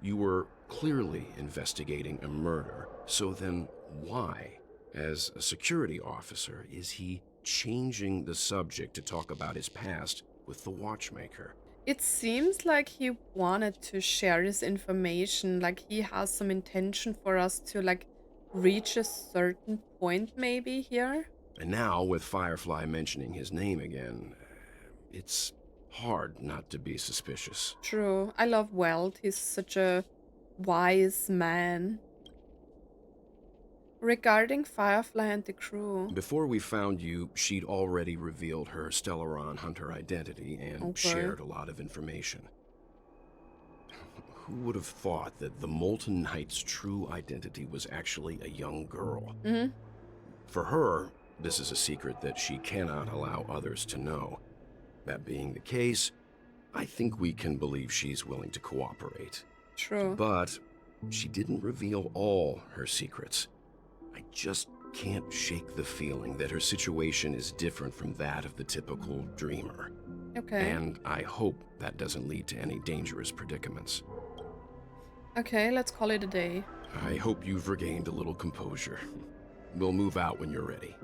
You were clearly investigating a murder, so then why, as a security officer, is he changing the subject to talk about his past with the Watchmaker? It seems like he wanted to share his information, like he has some intention for us to like reach a certain point maybe here. And now, with Firefly mentioning his name again, it's hard not to be suspicious. True. I love Weld. He's such a wise man. Regarding Firefly and the crew. Before we found you, she'd already revealed her Stellaron Hunter identity and shared a lot of information. Who would have thought that the Molten Knight's true identity was actually a young girl? For her, this is a secret that she cannot allow others to know. That being the case, I think we can believe she's willing to cooperate. True. But she didn't reveal all her secrets. I just can't shake the feeling that her situation is different from that of the typical dreamer. Okay. And I hope that doesn't lead to any dangerous predicaments. Okay, let's call it a day. I hope you've regained a little composure. We'll move out when you're ready.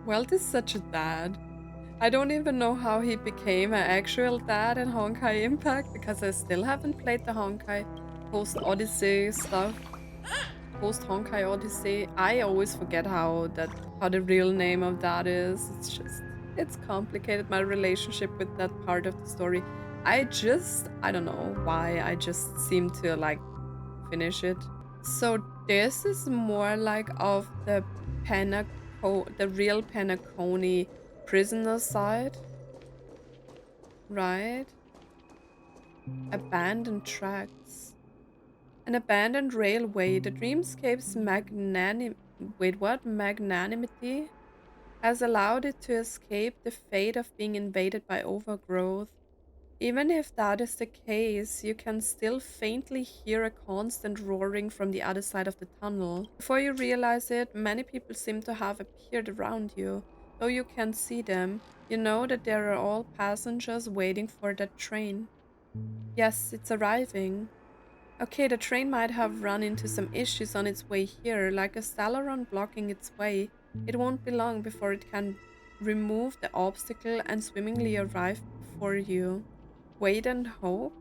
Weld is such a dad. I don't even know how he became an actual dad in Honkai Impact, because I still haven't played the Honkai post-Odyssey stuff. Post-Honkai Odyssey. I always forget how the real name of that is. It's complicated, my relationship with that part of the story. I don't know why, I just seem to like finish it. So this is more like of the real Penacony prisoner side, right? Abandoned tracks. An abandoned railway. The Dreamscape's magnanimity has allowed it to escape the fate of being invaded by overgrowth. Even if that is the case, you can still faintly hear a constant roaring from the other side of the tunnel. Before you realize it, many people seem to have appeared around you. Though you can't see them, you know that there are all passengers waiting for that train. Yes, it's arriving. Okay, the train might have run into some issues on its way here, like a Stellaron blocking its way. It won't be long before it can remove the obstacle and swimmingly arrive before you. Wait and hope?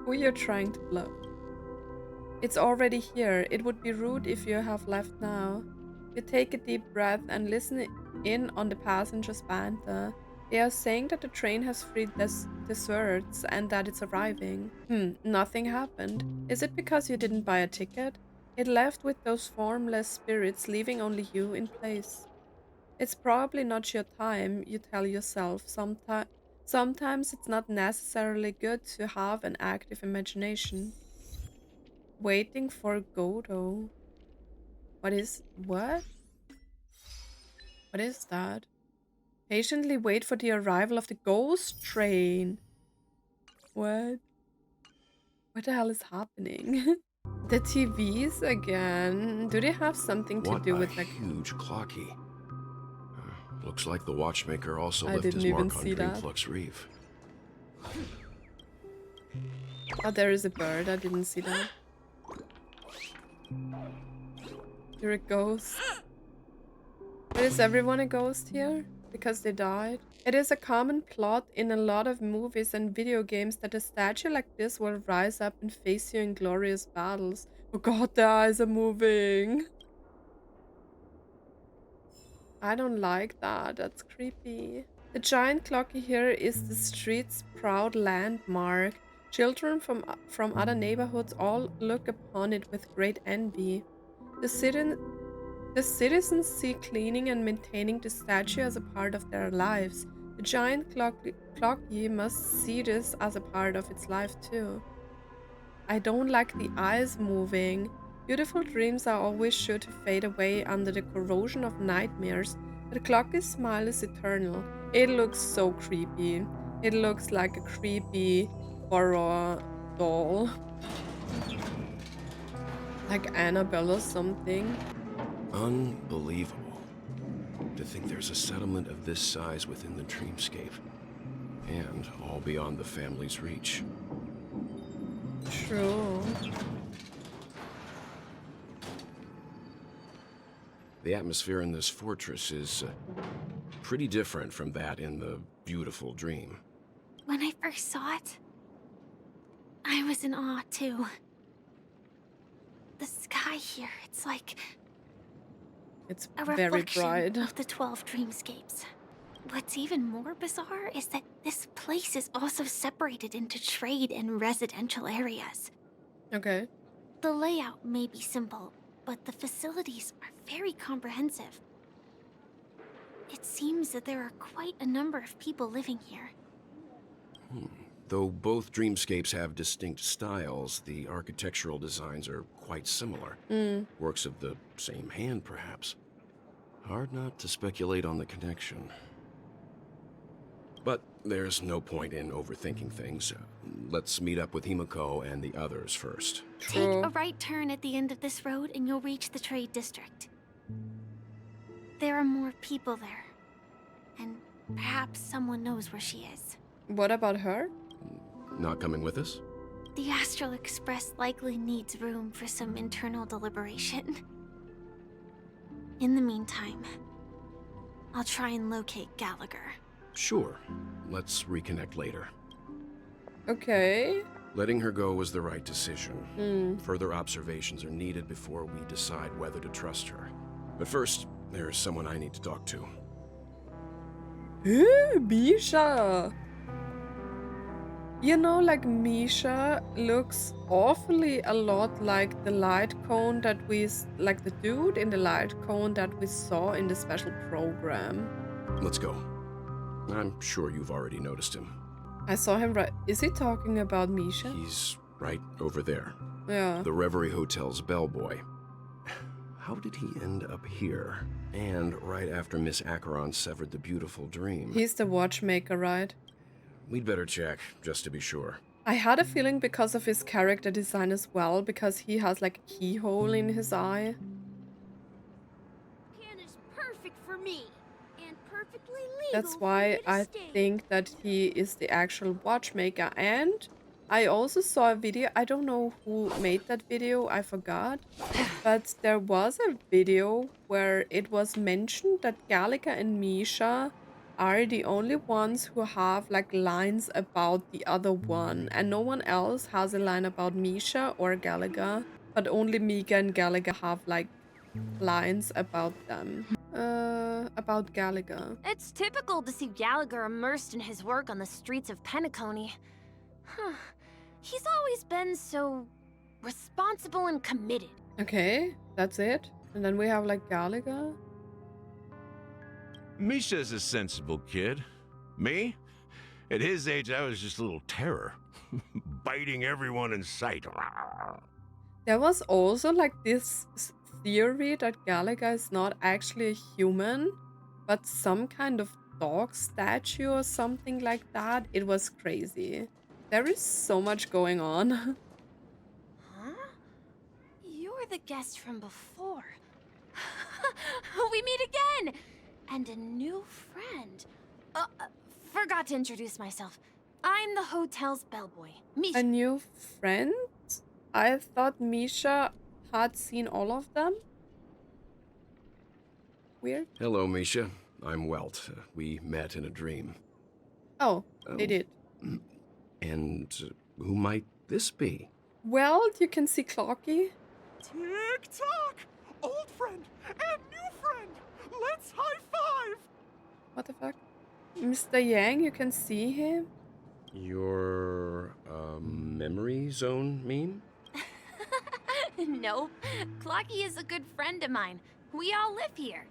Who you're trying to bluff? It's already here. It would be rude if you have left now. You take a deep breath and listen in on the passengers' banter. They are saying that the train has freed deserts and that it's arriving. Nothing happened. Is it because you didn't buy a ticket? It left with those formless spirits, leaving only you in place. It's probably not your time, you tell yourself. Sometimes it's not necessarily good to have an active imagination. Waiting for Godot. What? What is that? Patiently wait for the arrival of the ghost train. What? What the hell is happening? The TVs again. Do they have something to do with like huge clocky? Looks like the Watchmaker also I left his didn't even mark on see that. Dreamflux Reef. Oh, there is a bird. I didn't see that. You're a ghost. But is everyone a ghost here? Because they died? It is a common plot in a lot of movies and video games that a statue like this will rise up and face you in glorious battles. Oh god, their eyes are moving. I don't like that. That's creepy. The giant clock here is the street's proud landmark. Children from other neighborhoods all look upon it with great envy. The citizens see cleaning and maintaining the statue as a part of their lives. The giant clocky must see this as a part of its life too. I don't like the eyes moving. Beautiful dreams are always sure to fade away under the corrosion of nightmares. The clocky's smile is eternal. It looks so creepy. It looks like a creepy horror doll. Like Annabelle or something. Unbelievable. To think there's a settlement of this size within the dreamscape. And all beyond the family's reach. True. The atmosphere in this fortress is pretty different from that in the beautiful dream. When I first saw it, I was in awe too. The sky here, it's like it's a very reflection bright of the 12 dreamscapes. What's even more bizarre is that this place is also separated into trade and residential areas. Okay. The layout may be simple, but the facilities are very comprehensive. It seems that there are quite a number of people living here. Though both dreamscapes have distinct styles, the architectural designs are quite similar. Works of the same hand, perhaps. Hard not to speculate on the connection. But there's no point in overthinking things. Let's meet up with Himiko and the others first. Take a right turn at the end of this road and you'll reach the trade district. There are more people there. And perhaps someone knows where she is. What about her? Not coming with us? The Astral Express likely needs room for some internal deliberation. In the meantime, I'll try and locate Gallagher. Sure. Let's reconnect later. Okay. Letting her go was the right decision. Further observations are needed before we decide whether to trust her. But first, there's someone I need to talk to. Misha! You know, like Misha looks awfully a lot like the light cone that like the dude in the light cone that we saw in the special program. Let's go. I'm sure you've already noticed him. I saw him right. Is he talking about Misha? He's right over there. Yeah. The Reverie Hotel's bellboy. How did he end up here? And right after Miss Acheron severed the beautiful dream. He's the Watchmaker, right? We'd better check, just to be sure. I had a feeling because of his character design as well, because he has like a keyhole in his eye. Pan is perfect for me, and perfectly legal. That's why I think that he is the actual Watchmaker, and I also saw a video. I don't know who made that video. I forgot. But there was a video where it was mentioned that Gallagher and Misha are the only ones who have like lines about the other one, and no one else has a line about Misha or Gallagher, but only Mika and Gallagher have like lines about them. About Gallagher. It's typical to see Gallagher immersed in his work on the streets of Penacony. Huh. He's always been so responsible and committed. Okay, that's it. And then we have like Gallagher. Misha's a sensible kid. Me? At his age, I was just a little terror. Biting everyone in sight. There was also like this theory that Gallagher is not actually a human, but some kind of dog statue or something like that. It was crazy. There is so much going on. Huh? You're the guest from before. We meet again! And a new friend. Forgot to introduce myself. I'm the hotel's bellboy, Misha. A new friend? I thought Misha had seen all of them. Weird. Hello, Misha. I'm Welt. We met in a dream. Oh, they did. And who might this be? Well, you can see Clocky. Tick-tock! Old friend and new friend! Let's high-five! What the fuck? Mr. Yang, you can see him. Your, memory zone meme? Nope. Clocky is a good friend of mine. We all live here.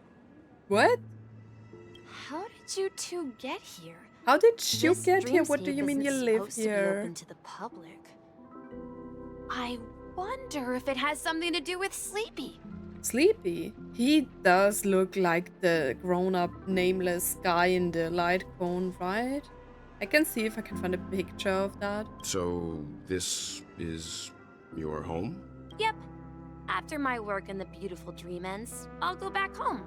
What? How did you two get here? How did you This get here? What do dreamscape you mean you isn't live supposed to be here? open to the public. I wonder if it has something to do with Sleepy. Sleepy? He does look like the grown-up nameless guy in the light cone, right? I can see if I can find a picture of that. So, this is your home? Yep. After my work in the beautiful dream ends, I'll go back home.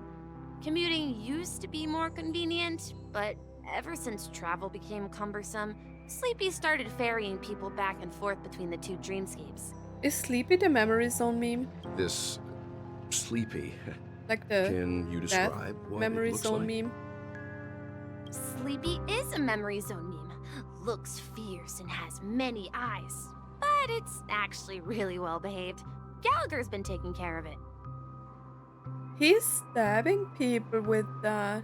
Commuting used to be more convenient, but ever since travel became cumbersome, Sleepy started ferrying people back and forth between the two dreamscapes. Is Sleepy the memory zone meme? This Sleepy. Like the Can you death describe what memory it looks zone like? meme? Sleepy is a memory zone meme. Looks fierce and has many eyes. But it's actually really well behaved. Gallagher's been taking care of it. He's stabbing people with that.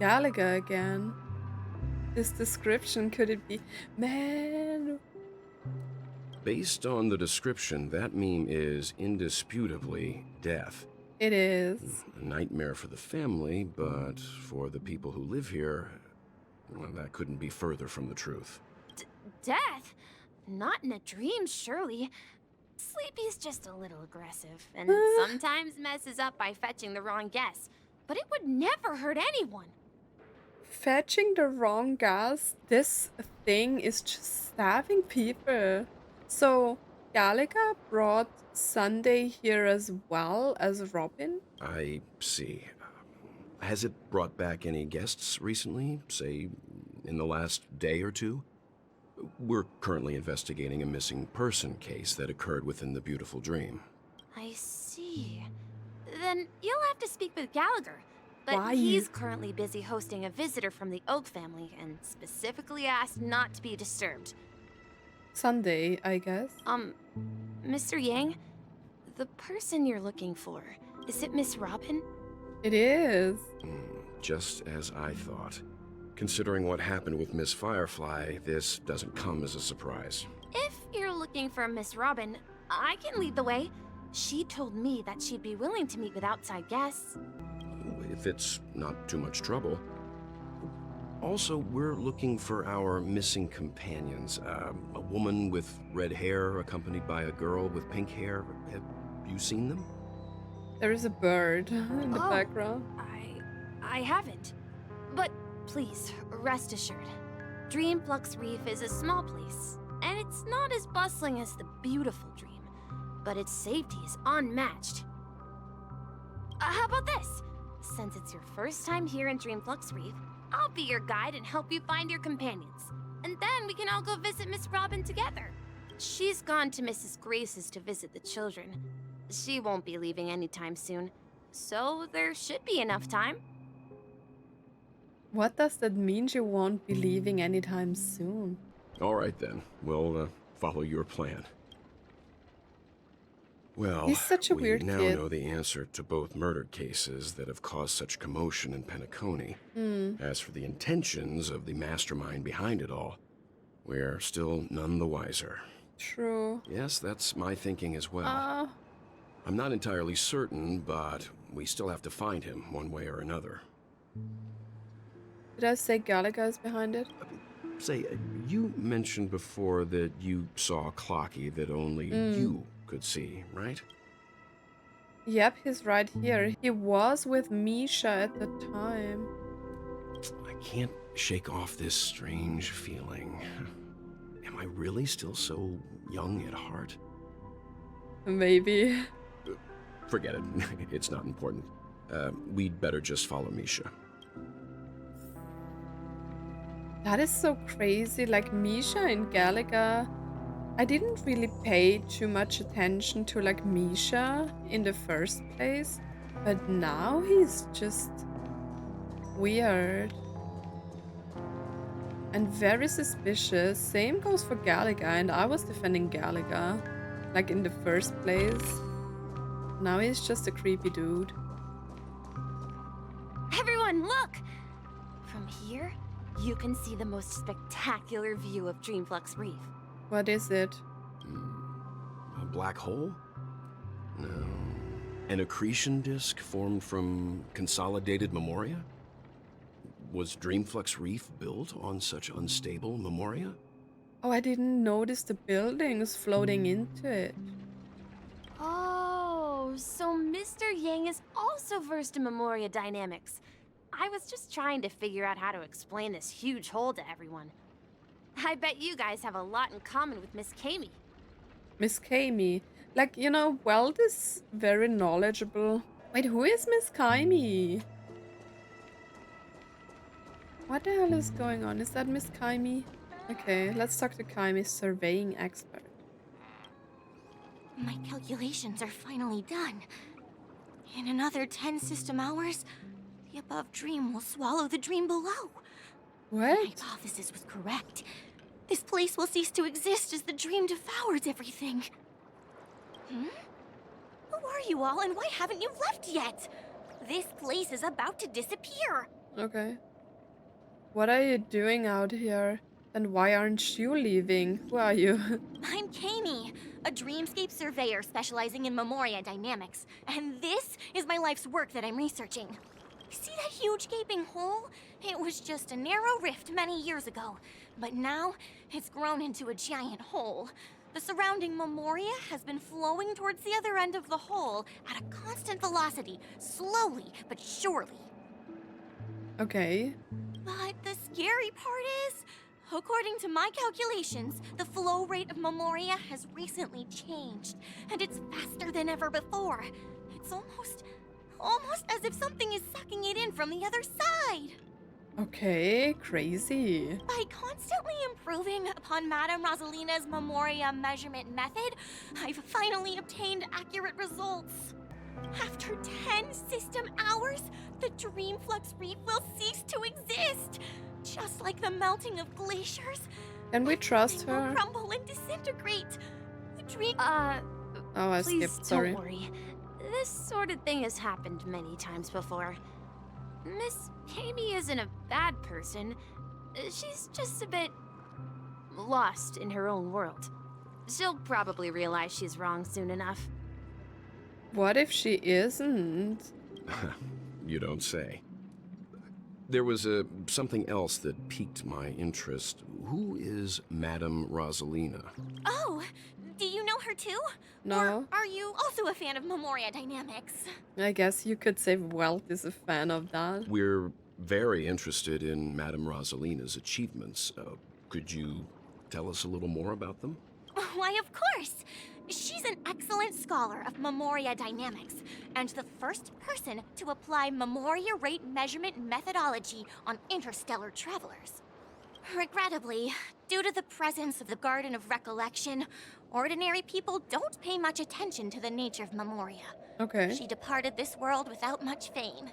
Gallagher again. This description, could it be? Man. Based on the description, that meme is indisputably death. It is. A nightmare for the family, but for the people who live here, well, that couldn't be further from the truth. Death? Not in a dream, surely. Sleepy's just a little aggressive, and sometimes messes up by fetching the wrong guess. But it would never hurt anyone. Fetching the wrong gas? This thing is just stabbing people. So, Gallagher brought Sunday here as well as Robin? I see. Has it brought back any guests recently, say, in the last day or two? We're currently investigating a missing person case that occurred within the beautiful dream. I see. Then you'll have to speak with Gallagher. But Why? he's currently busy hosting a visitor from the Oak family and specifically asked not to be disturbed. Sunday, I guess. Mr. Yang, the person you're looking for, is it Miss Robin? It is. Just as I thought. Considering what happened with Miss Firefly, this doesn't come as a surprise. If you're looking for Miss Robin, I can lead the way. She told me that she'd be willing to meet with outside guests. If it's not too much trouble. Also, we're looking for our missing companions. A woman with red hair accompanied by a girl with pink hair. Have you seen them? There is a bird in the background. I haven't. But please, rest assured. Dreamflux Reef is a small place, and it's not as bustling as the beautiful dream, but its safety is unmatched. How about this? Since it's your first time here in Dreamflux Reef, I'll be your guide and help you find your companions. and then we can all go visit Miss Robin together. She's gone to Mrs. Grace's to visit the children. She won't be leaving anytime soon, so there should be enough time. What does that mean? She won't be leaving anytime soon. All right then, we'll follow your plan. Well, He's such a we weird now kid. know the answer to both murder cases that have caused such commotion in Penacony. As for the intentions of the mastermind behind it all, we're still none the wiser. True. Yes, that's my thinking as well. I'm not entirely certain, but we still have to find him one way or another. Did I say Gallagher is behind it? Say, you mentioned before that you saw Clocky that only you could see, right? Yep, he's right here. He was with Misha at the time. I can't shake off this strange feeling. Am I really still so young at heart? Maybe. Forget it. It's not important. We'd better just follow Misha. That is so crazy. Like Misha and Gallagher. I didn't really pay too much attention to like Misha in the first place. But now he's just weird. And very suspicious. Same goes for Gallagher, and I was defending Gallagher. Like in the first place. Now he's just a creepy dude. Everyone, look! From here, you can see the most spectacular view of Dreamflux Reef. What is it? A black hole? No. An accretion disk formed from consolidated memoria? Was Dreamflux Reef built on such unstable memoria? Oh, I didn't notice the buildings floating into it. Oh, so Mr. Yang is also versed in Memoria dynamics. I was just trying to figure out how to explain this huge hole to everyone. I bet you guys have a lot in common with Miss Kami. Miss Kami. Like, you know, Weld is very knowledgeable. Wait, who is Miss Kami? What the hell is going on? Is that Miss Kami? Okay, let's talk to Kami, surveying expert. My calculations are finally done. In another 10 system hours, the above dream will swallow the dream below. What? My hypothesis was correct. This place will cease to exist as the dream devours everything. Who are you all, and why haven't you left yet? This place is about to disappear. Okay. What are you doing out here? And why aren't you leaving? Who are you? I'm Kami, a dreamscape surveyor specializing in Memoria dynamics. And this is my life's work that I'm researching. See that huge gaping hole? It was just a narrow rift many years ago, but now it's grown into a giant hole. The surrounding Memoria has been flowing towards the other end of the hole at a constant velocity, slowly but surely. Okay. But the scary part is, according to my calculations, the flow rate of Memoria has recently changed, and it's faster than ever before. It's almost as if something is sucking it in from the other side. Okay, crazy. By constantly improving upon Madame Rosalina's Memoria measurement method, I've finally obtained accurate results. After 10 system hours, the Dreamflux Reef will cease to exist. Just like the melting of glaciers. Can we trust Everything her? will crumble and disintegrate. The dream... Oh, I Please skipped, sorry. don't worry. This sort of thing has happened many times before. Miss Kami isn't a bad person. She's just a bit lost in her own world. She'll probably realize she's wrong soon enough. What if she isn't? You don't say. There was something else that piqued my interest. Who is Madame Rosalina? Oh, do you know her too? No. Or are you also a fan of Memoria dynamics? I guess you could say Welt is a fan of that. We're very interested in Madame Rosalina's achievements. Could you tell us a little more about them? Why, of course. She's an excellent scholar of Memoria dynamics, and the first person to apply Memoria rate measurement methodology on interstellar travelers. Regrettably, Due to the presence of the Garden of Recollection, ordinary people don't pay much attention to the nature of Memoria. Okay. She departed this world without much fame,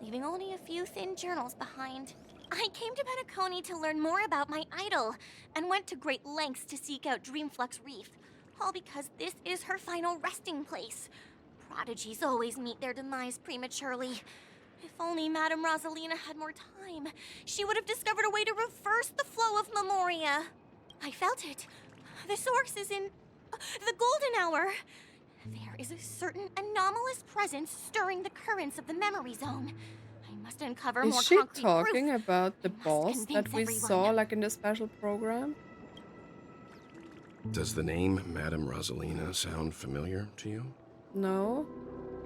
leaving only a few thin journals behind. I came to Penacony to learn more about my idol, and went to great lengths to seek out Dreamflux Reef, all because this is her final resting place. Prodigies always meet their demise prematurely. If only Madame Rosalina had more time, she would have discovered a way to reverse the flow of Memoria. I felt it. The source is in the golden hour. There is a certain anomalous presence stirring the currents of the memory zone. I must uncover more Is she concrete talking proof. about the boss that convince we everyone. saw like in the special program? Does the name Madame Rosalina sound familiar to you? No.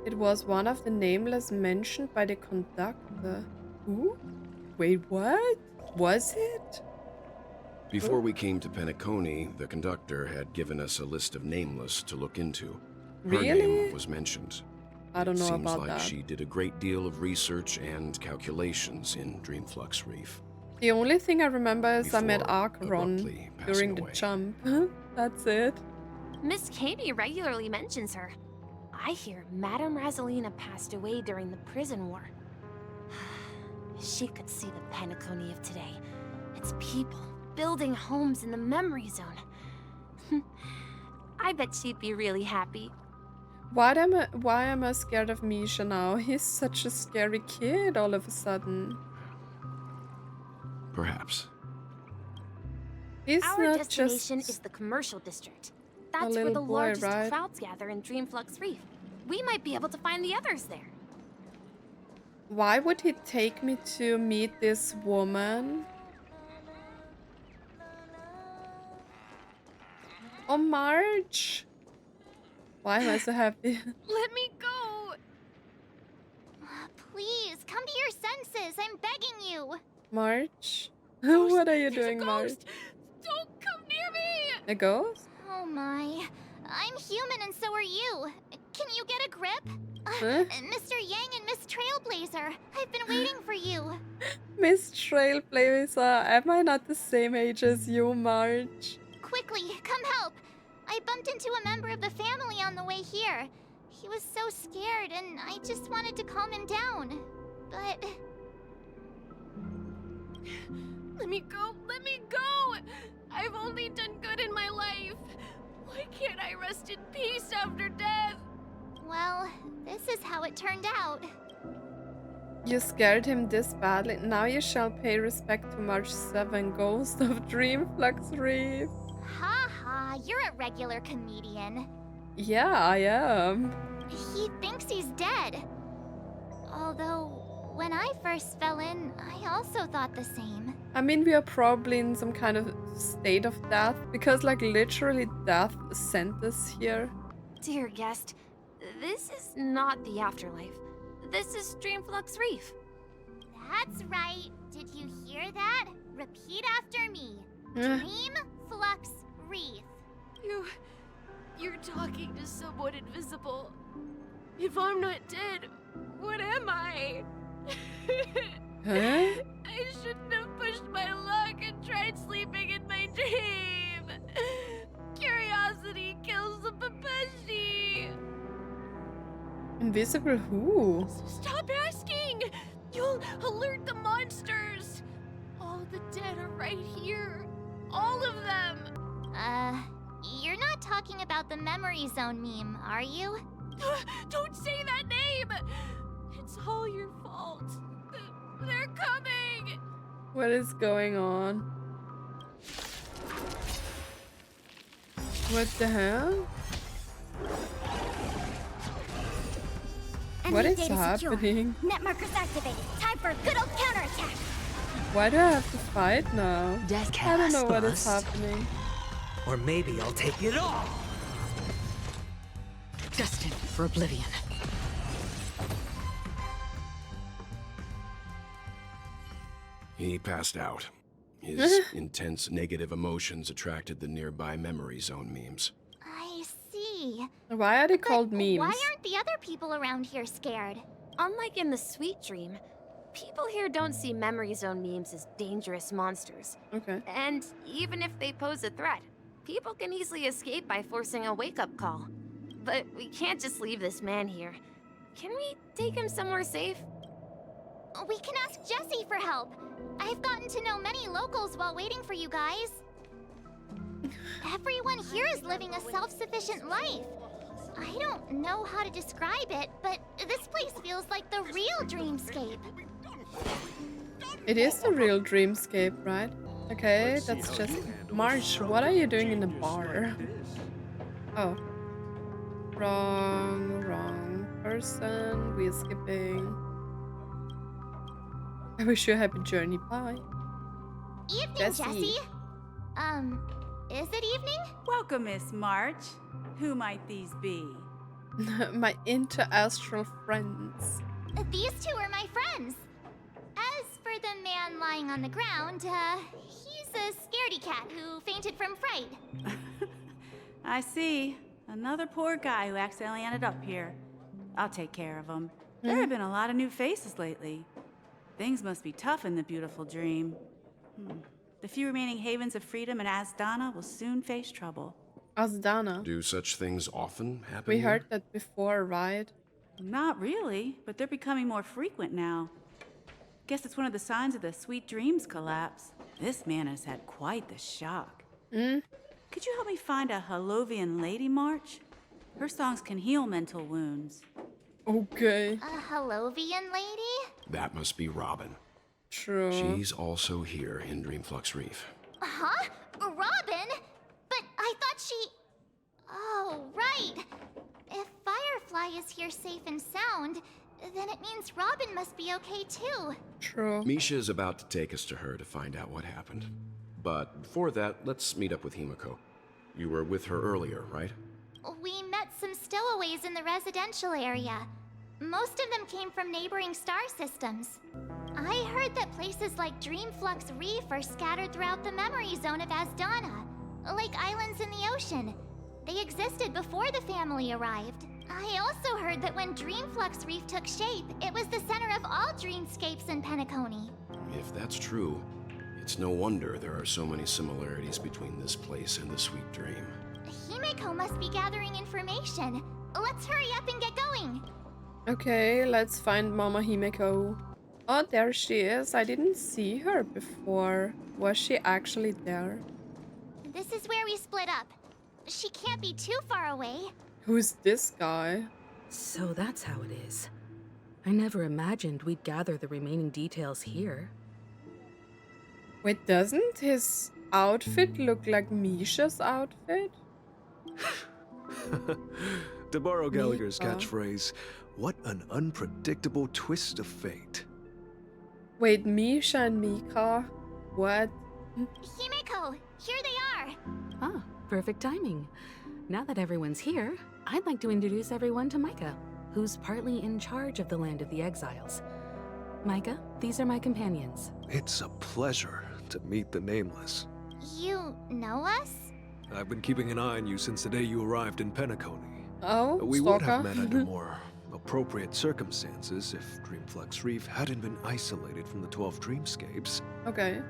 It was one of the nameless mentioned by the conductor. Who? Wait, what? Was it? Before we came to Penacony, the conductor had given us a list of nameless to look into. Her Really? name was mentioned. I don't know Seems about like that. she did a great deal of research and calculations in Dreamflux Reef. The only thing I remember is I met Before Acheron abruptly passing during the away. jump. That's it. Miss Katie regularly mentions her. I hear Madame Rosalina passed away during the prison war. She could see the Penacony of today. Its people building homes in the memory zone. I bet she'd be really happy. Why am I scared of Misha now? He's such a scary kid all of a sudden. Perhaps. He's Our not destination just is the commercial district. That's where little the boy, largest right? crowds gather in Dreamflux Reef. We might be able to find the others there. Why would he take me to meet this woman? Oh, Marge! Why am I so happy? Let me go! Please, come to your senses. I'm begging you. Marge? What are you There's a doing, Marge? ghost. Don't come near me! A ghost? Oh my. I'm human and so are you. Can you get a grip? Huh? Mr. Yang and Miss Trailblazer, I've been waiting for you. Miss Trailblazer, am I not the same age as you, Marge? Quickly, come help. I bumped into a member of the family on the way here. He was so scared and I just wanted to calm him down. But... Let me go! Let me go! I've only done good in my life. Why can't I rest in peace after death? well, this is how it turned out. You scared him this badly. Now you shall pay respect to March 7, Ghost of Dreamflux Reef. Ha ha, you're a regular comedian. Yeah, I am. He thinks he's dead. Although, when I first fell in, I also thought the same. I mean, we are probably in some kind of state of death, because like literally death sent us here. Dear guest, this is not the afterlife. This is Dreamflux Reef. That's right. Did you hear that? Repeat after me. Eh. Dreamflux Reef. You're talking to someone invisible. If I'm not dead, what am I? Huh? I shouldn't have pushed my luck and tried sleeping in my dream. Curiosity kills the Papeshi. Invisible who? Stop asking! You'll alert the monsters. All the dead are right here. All of them. You're not talking about the memory zone meme, are you? Don't say that name! It's all your fault. They're coming! What is going on? What the hell? What is happening? Net markers activated. Time for a good old counterattack. Why do I have to fight now? I don't know what is bust. happening. Or maybe I'll take it all. Destined for oblivion. He passed out. His intense negative emotions attracted the nearby memory zone memes. I see. Why are they called memes? Why aren't the other people around here scared? Unlike in the sweet dream, People here don't see Memory Zone memes as dangerous monsters. Okay. And even if they pose a threat, people can easily escape by forcing a wake-up call. But we can't just leave this man here. Can we take him somewhere safe? We can ask Jessie for help. I've gotten to know many locals while waiting for you guys. Everyone here is living a self-sufficient life. I don't know how to describe it, but this place feels like the real dreamscape. It is the real dreamscape, right? Okay, that's just... March, what are you doing in the bar? Oh. Wrong person. We're skipping. I wish you a happy journey. Bye. Evening, Jessie. Is it evening? Welcome, Miss March. Who might these be? My inter-astral friends. These two are my friends. As for the man lying on the ground, he's a scaredy cat who fainted from fright. I see. Another poor guy who accidentally ended up here. I'll take care of him. There have been a lot of new faces lately. Things must be tough in the beautiful dream. The few remaining havens of freedom in Asdana will soon face trouble. Asdana? Do such things often happen We here? heard that before, right? Not really, but they're becoming more frequent now. Guess it's one of the signs of the Sweet Dreams collapse. This man has had quite the shock. Could you help me find a Halovian lady, March? Her songs can heal mental wounds. Okay. A Halovian lady? That must be Robin. True. She's also here in Dreamflux Reef. Huh? Robin? But I thought she... Oh, right. If Firefly is here safe and sound, then it means Robin must be okay too. True. Misha's about to take us to her to find out what happened. But before that, let's meet up with Himiko. You were with her earlier, right? We met some stowaways in the residential area. Most of them came from neighboring star systems. I heard that places like Dreamflux Reef are scattered throughout the memory zone of Asdana, like islands in the ocean. They existed before the family arrived. I also heard that when Dreamflux Reef took shape, it was the center of all dreamscapes in Penacony. If that's true, it's no wonder there are so many similarities between this place and the Sweet Dream. Himiko must be gathering information. Let's hurry up and get going. Okay, let's find Mama Himiko. Oh, there she is. I didn't see her before. Was she actually there? This is where we split up. She can't be too far away. Who's this guy? So that's how it is. I never imagined we'd gather the remaining details here. Wait, doesn't his outfit look like Misha's outfit? To borrow Gallagher's Mika. catchphrase, what an unpredictable twist of fate. Wait, Misha and Mika? What? Himiko, here they are. Ah, perfect timing. Now that everyone's here, I'd like to introduce everyone to Micah, who's partly in charge of the Land of the Exiles. Micah, these are my companions. It's a pleasure to meet the Nameless. You know us? I've been keeping an eye on you since the day you arrived in Penacony. Oh, We would have stalker. met under more appropriate circumstances if Dreamflux Reef hadn't been isolated from the 12 dreamscapes. Okay.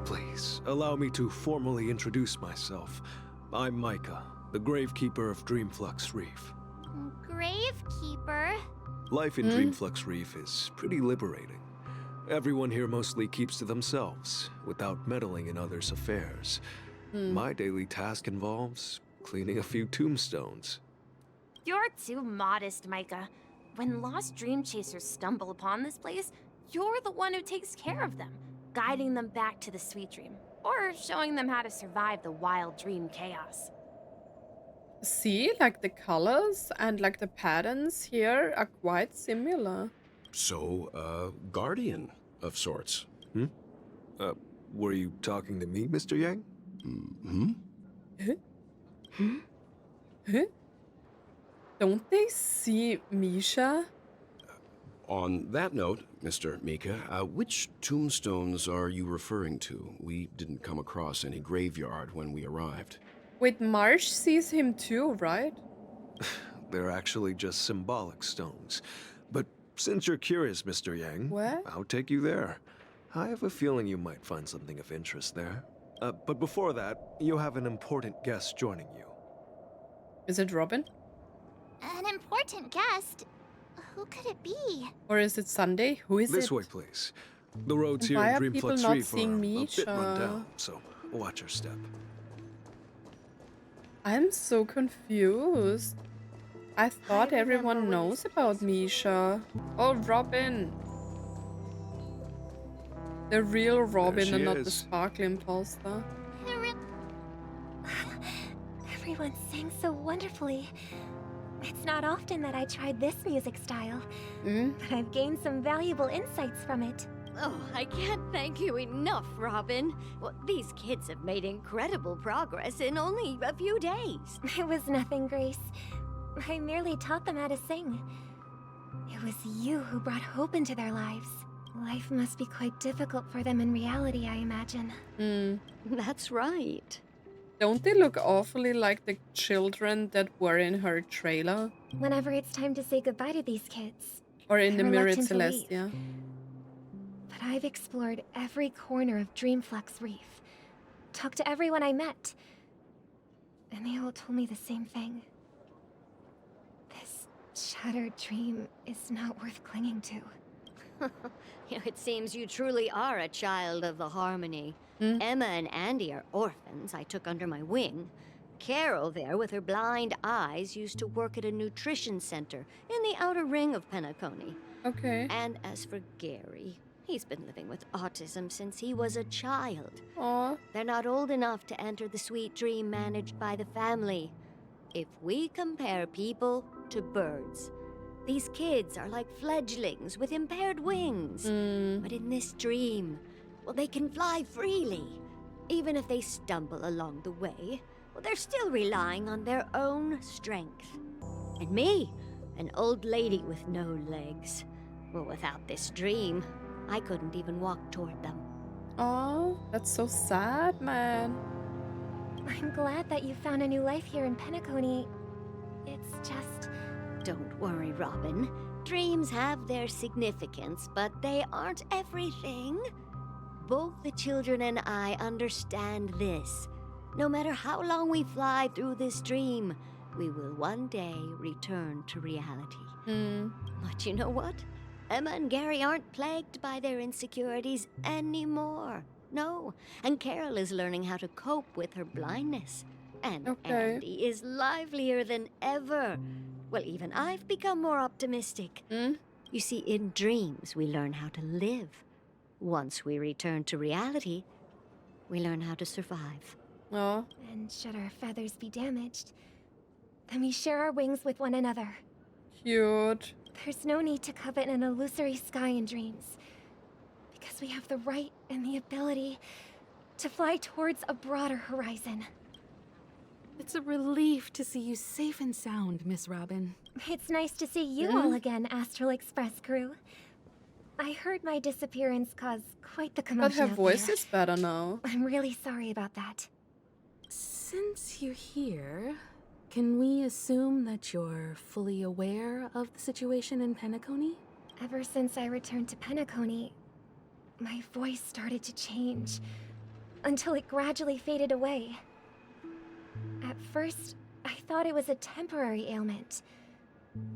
Please, allow me to formally introduce myself. I'm Micah, the Gravekeeper of Dreamflux Reef. Gravekeeper? Life in Dreamflux Reef is pretty liberating. Everyone here mostly keeps to themselves, without meddling in others' affairs. My daily task involves cleaning a few tombstones. You're too modest, Micah. When lost dream chasers stumble upon this place, you're the one who takes care of them, guiding them back to the sweet dream, or showing them how to survive the wild dream chaos. See, like the colors and like the patterns here are quite similar. So, guardian of sorts. Were you talking to me, Mr. Yang? Huh? Don't they see Misha? On that note, Mr. Mika, which tombstones are you referring to? We didn't come across any graveyard when we arrived. Wait, Marsh sees him too, right? They're actually just symbolic stones. But Since you're curious, Mr. Yang, What? I'll take you there. I have a feeling you might find something of interest there. But before that, you have an important guest joining you. Is it Robin? An important guest? Who could it be? Or is it Sunday? Who is This it? way, please. The roads here Why in are people Dreamflux not Reef seeing are a Misha? bit run down, so watch your step. I'm so confused. I thought everyone knows about Misha. Oh, Robin. The real Robin she and not the is. sparkly imposter. Everyone sang so wonderfully. It's not often that I tried this music style, but I've gained some valuable insights from it. Oh, I can't thank you enough, Robin. Well, these kids have made incredible progress in only a few days. It was nothing, Grace. I merely taught them how to sing. It was you who brought hope into their lives. Life must be quite difficult for them in reality, I imagine. That's right. Don't they look awfully like the children that were in her trailer? Whenever it's time to say goodbye to these kids. Or in the I'm Mirrored reluctant to leave. Celestia? But I've explored every corner of Dreamflux Reef. Talked to everyone I met. And they all told me the same thing. This shattered dream is not worth clinging to. It seems you truly are a child of the Harmony. Emma and Andy are orphans I took under my wing. Carol there, with her blind eyes, used to work at a nutrition center in the outer ring of Penacony. Okay. And as for Gary, he's been living with autism since he was a child. Aww. They're not old enough to enter the sweet dream managed by the family. If we compare people to birds, these kids are like fledglings with impaired wings. But in this dream, well, they can fly freely. Even if they stumble along the way, well, they're still relying on their own strength. And me, an old lady with no legs. Well, without this dream, I couldn't even walk toward them. Oh, that's so sad, man. I'm glad that you found a new life here in Penacony. It's just... Don't worry, Robin. Dreams have their significance, but they aren't everything. Both the children and I understand this. No matter how long we fly through this dream, we will one day return to reality. But you know what? Emma and Gary aren't plagued by their insecurities anymore. No, and Carol is learning how to cope with her blindness. And Andy is livelier than ever. Well, even I've become more optimistic. You see, in dreams, we learn how to live. Once we return to reality, we learn how to survive. Oh. And should our feathers be damaged, then we share our wings with one another. Cute. There's no need to covet an illusory sky in dreams, because we have the right and the ability to fly towards a broader horizon. It's a relief to see you safe and sound, Miss Robin. It's nice to see you all again, Astral Express crew. I heard my disappearance caused quite the commotion. But her out voice there. is better now. I'm really sorry about that. Since you're here, can we assume that you're fully aware of the situation in Penacony? Ever since I returned to Penacony, my voice started to change, until it gradually faded away. At first, I thought it was a temporary ailment,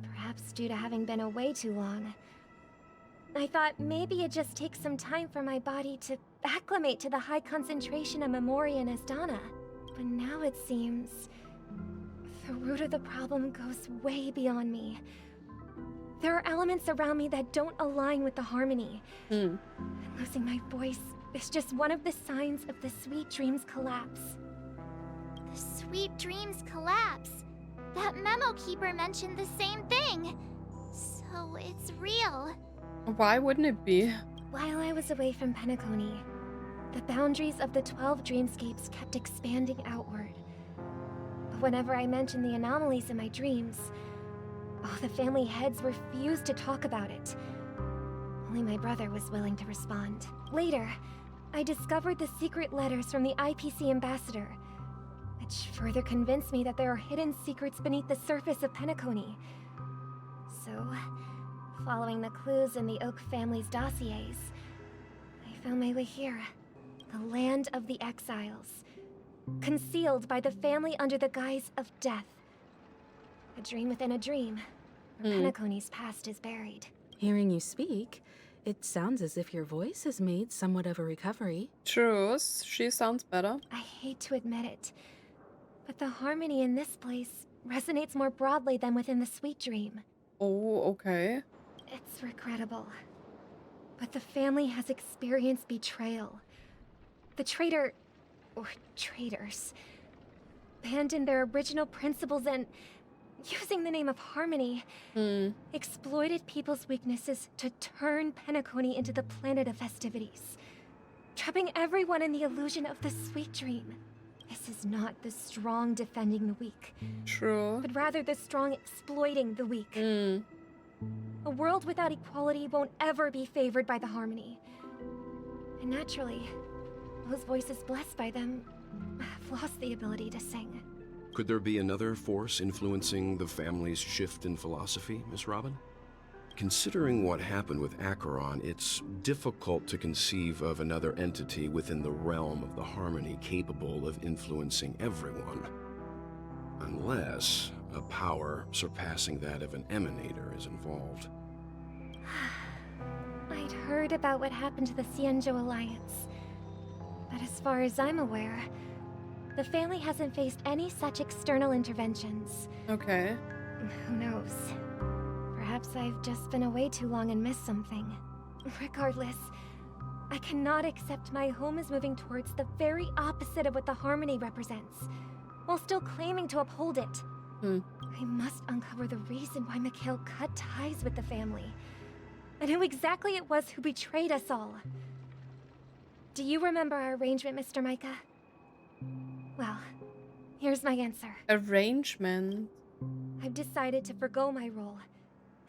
perhaps due to having been away too long. I thought maybe it just takes some time for my body to acclimate to the high concentration of Memoria and Asdana. But now it seems the root of the problem goes way beyond me. There are elements around me that don't align with the harmony. And losing my voice is just one of the signs of the Sweet Dreams collapse. The Sweet Dreams collapse. That memo keeper mentioned the same thing. So it's real. Why wouldn't it be? While I was away from Penacony, the boundaries of the 12 dreamscapes kept expanding outward. But whenever I mentioned the anomalies in my dreams, all the family heads refused to talk about it. Only my brother was willing to respond. Later, I discovered the secret letters from the IPC ambassador, which further convinced me that there are hidden secrets beneath the surface of Penacony. So, Following the clues in the Oak family's dossiers, I found my way here. The land of the exiles. Concealed by the family under the guise of death. A dream within a dream, where Penacony's past is buried. Hearing you speak, it sounds as if your voice has made somewhat of a recovery. True, she sounds better. I hate to admit it, but the harmony in this place resonates more broadly than within the sweet dream. Oh, okay. It's regrettable, but the family has experienced betrayal. The traitor, or traitors, abandoned their original principles and, using the name of harmony, exploited people's weaknesses to turn Penacony into the planet of festivities, trapping everyone in the illusion of the sweet dream. This is not the strong defending the weak. True. But rather the strong exploiting the weak. A world without equality won't ever be favored by the harmony. And naturally, those voices blessed by them have lost the ability to sing. Could there be another force influencing the family's shift in philosophy, Miss Robin? Considering what happened with Acheron, it's difficult to conceive of another entity within the realm of the harmony capable of influencing everyone. Unless a power surpassing that of an emanator is involved. I'd heard about what happened to the Xianzhou Alliance. But as far as I'm aware, the family hasn't faced any such external interventions. Okay. Who knows? Perhaps I've just been away too long and missed something. Regardless, I cannot accept my home is moving towards the very opposite of what the harmony represents, while still claiming to uphold it. I must uncover the reason why Mikhail cut ties with the family, and who exactly it was who betrayed us all. Do you remember our arrangement, Mr. Micah? Well, here's my answer. Arrangement? I've decided to forgo my role,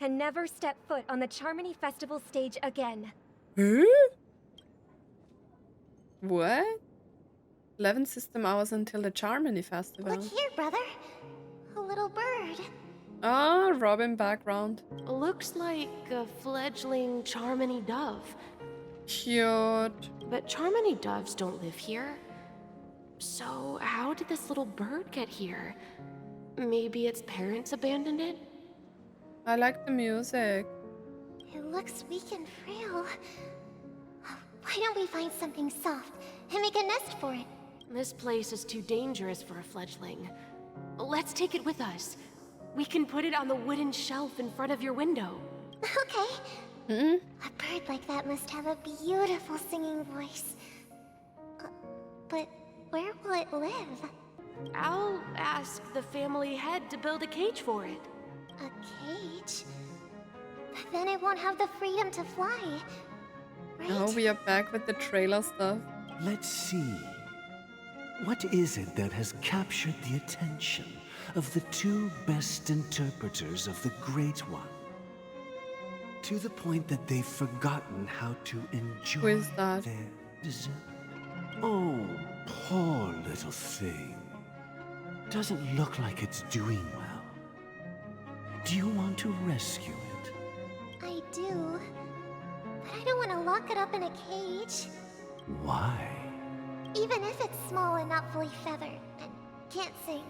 and never step foot on the Charmony Festival stage again. What? 11 system hours until the Charmony Festival. Look here, brother. A little bird. Ah, Robin background. Looks like a fledgling Charmony dove. Cute. But Charmony doves don't live here. So how did this little bird get here? Maybe its parents abandoned it? I like the music. It looks weak and frail. Why don't we find something soft and make a nest for it? This place is too dangerous for a fledgling. Let's take it with us. We can put it on the wooden shelf in front of your window. Okay. A bird like that must have a beautiful singing voice. But where will it live? I'll ask the family head to build a cage for it. A cage? But then it won't have the freedom to fly, right? Oh, we are back with the trailer stuff. Let's see. What is it that has captured the attention of the two best interpreters of the Great One? To the point that they've forgotten how to enjoy Who is that? their dessert. Oh, poor little thing. Doesn't look like it's doing well. Do you want to rescue it? I do. But I don't want to lock it up in a cage. Why? Even if it's small and not fully feathered and can't sing.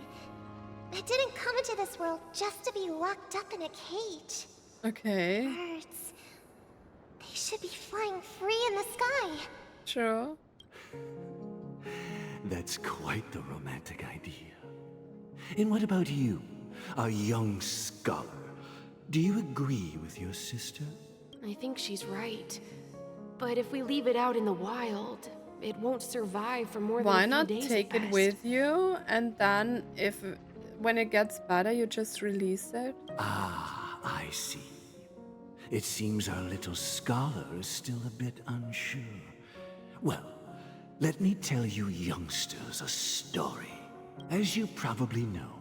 It didn't come into this world just to be locked up in a cage. Okay. Birds. They should be flying free in the sky. Sure. That's quite the romantic idea. And what about you, a young scholar? Do you agree with your sister? I think she's right. But if we leave it out in the wild, it won't survive for more Why than a not few days take at it best. with you, and then when it gets better, you just release it? Ah, I see. It seems our little scholar is still a bit unsure. Well, let me tell you youngsters a story. As you probably know,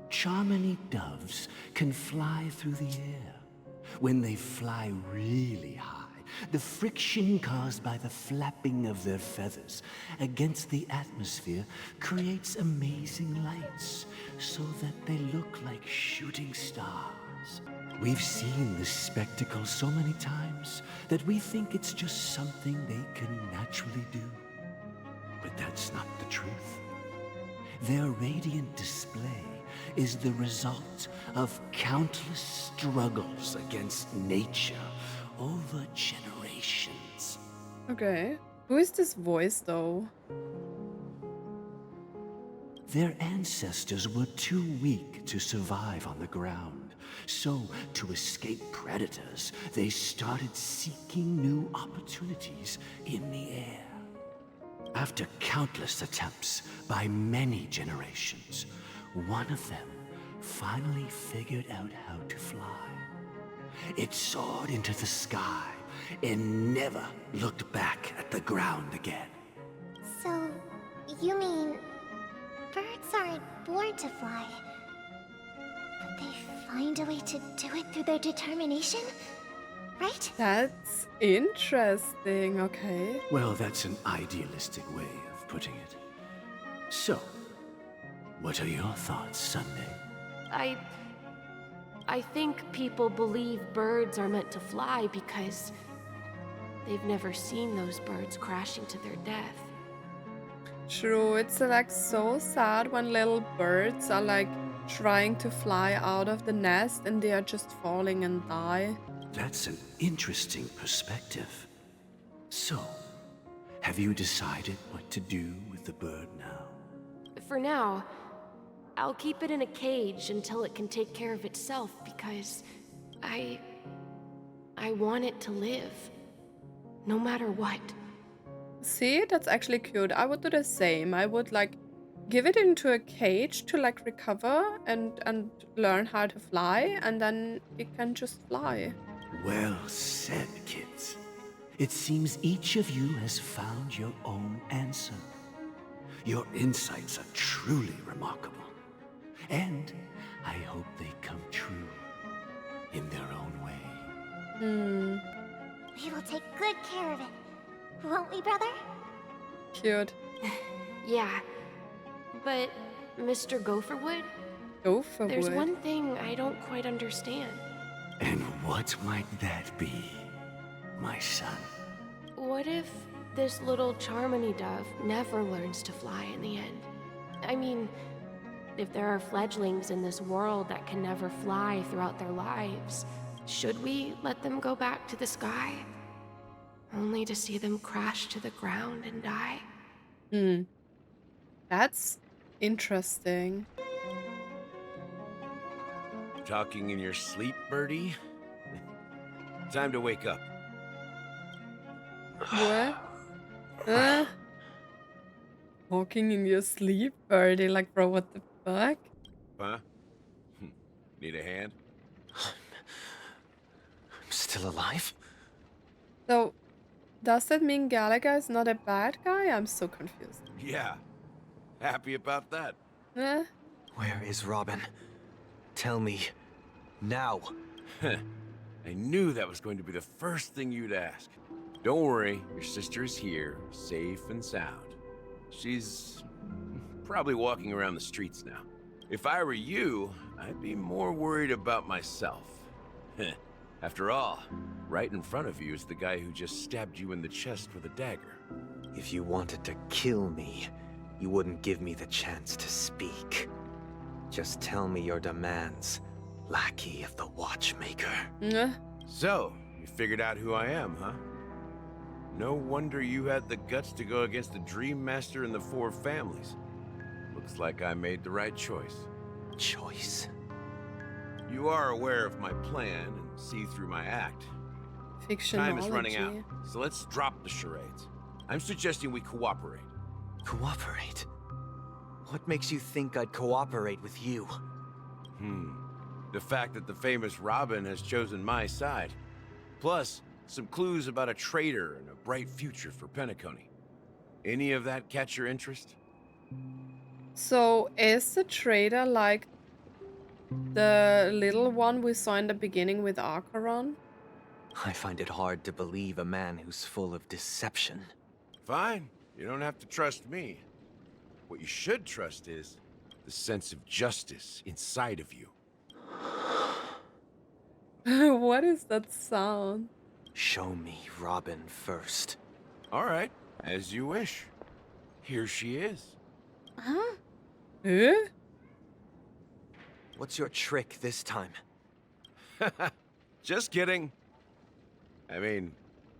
Charmony doves can fly through the air. When they fly really high, the friction caused by the flapping of their feathers against the atmosphere creates amazing lights, so that they look like shooting stars. We've seen this spectacle so many times that we think it's just something they can naturally do. But that's not the truth. Their radiant display is the result of countless struggles against nature over generations. Okay. Who is this voice, though? Their ancestors were too weak to survive on the ground. So, to escape predators, they started seeking new opportunities in the air. After countless attempts by many generations, one of them finally figured out how to fly. It soared into the sky and never looked back at the ground again. So, you mean birds aren't born to fly, but they find a way to do it through their determination, right? That's interesting, okay. Well, that's an idealistic way of putting it. So, what are your thoughts, Sunday? I think people believe birds are meant to fly because they've never seen those birds crashing to their death. True, it's like so sad when little birds are like trying to fly out of the nest and they are just falling and die. That's an interesting perspective. So, have you decided what to do with the bird now? For now, I'll keep it in a cage until it can take care of itself because I want it to live, no matter what. See, that's actually cute. I would do the same. I would like give it into a cage to like recover and learn how to fly, and then it can just fly. Well said, kids. It seems each of you has found your own answer. Your insights are truly remarkable. And I hope they come true in their own way. We will take good care of it. Won't we, brother? Cute. Yeah, but Mr. Gopherwood? Gopherwood? There's one thing I don't quite understand. And what might that be, my son? What if this little Charmony dove never learns to fly in the end? I mean, if there are fledglings in this world that can never fly throughout their lives, should we let them go back to the sky? Only to see them crash to the ground and die? That's interesting. Talking in your sleep, birdie? Time to wake up. What? Walking in your sleep, birdie? Like, bro, what the fuck? Huh? Need a hand? I'm still alive? So, does that mean Gallagher is not a bad guy? I'm so confused. Yeah. Happy about that. Where is Robin? Tell me. Now. I knew that was going to be the first thing you'd ask. Don't worry, your sister is here, safe and sound. She's probably walking around the streets now. If I were you, I'd be more worried about myself. After all, right in front of you is the guy who just stabbed you in the chest with a dagger. If you wanted to kill me, you wouldn't give me the chance to speak. Just tell me your demands, lackey of the Watchmaker. So, you figured out who I am, huh? No wonder you had the guts to go against the Dreammaster and the Four Families. Looks like I made the right choice. Choice? You are aware of my plan and see through my act. Time is running out, so let's drop the charades. I'm suggesting we cooperate. Cooperate? What makes you think I'd cooperate with you? The fact that the famous Robin has chosen my side. Plus, some clues about a traitor and a bright future for Penacony. Any of that catch your interest? So, is the traitor like the little one we saw in the beginning with Acheron? I find it hard to believe a man who's full of deception. Fine. You don't have to trust me. What you should trust is the sense of justice inside of you. What is that sound? Show me Robin first. All right, as you wish. Here she is. Huh? Eh? What's your trick this time? Just kidding. I mean,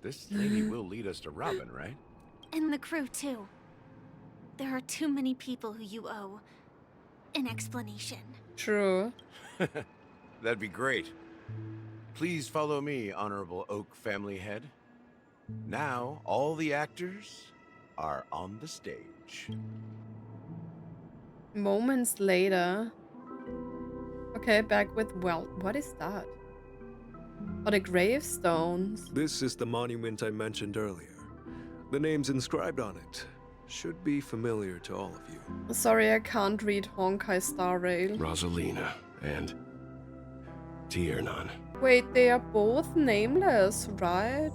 this lady will lead us to Robin, right? And the crew, too. There are too many people who you owe an explanation. True. That'd be great. Please follow me, Honorable Oak family head. Now, all the actors are on the stage. Moments later. Okay, back with, well, what is that? Oh, the gravestones. This is the monument I mentioned earlier. The names inscribed on it should be familiar to all of you. Sorry, I can't read Honkai Star Rail. Rosalina and Tiernan. Wait, they are both nameless, right?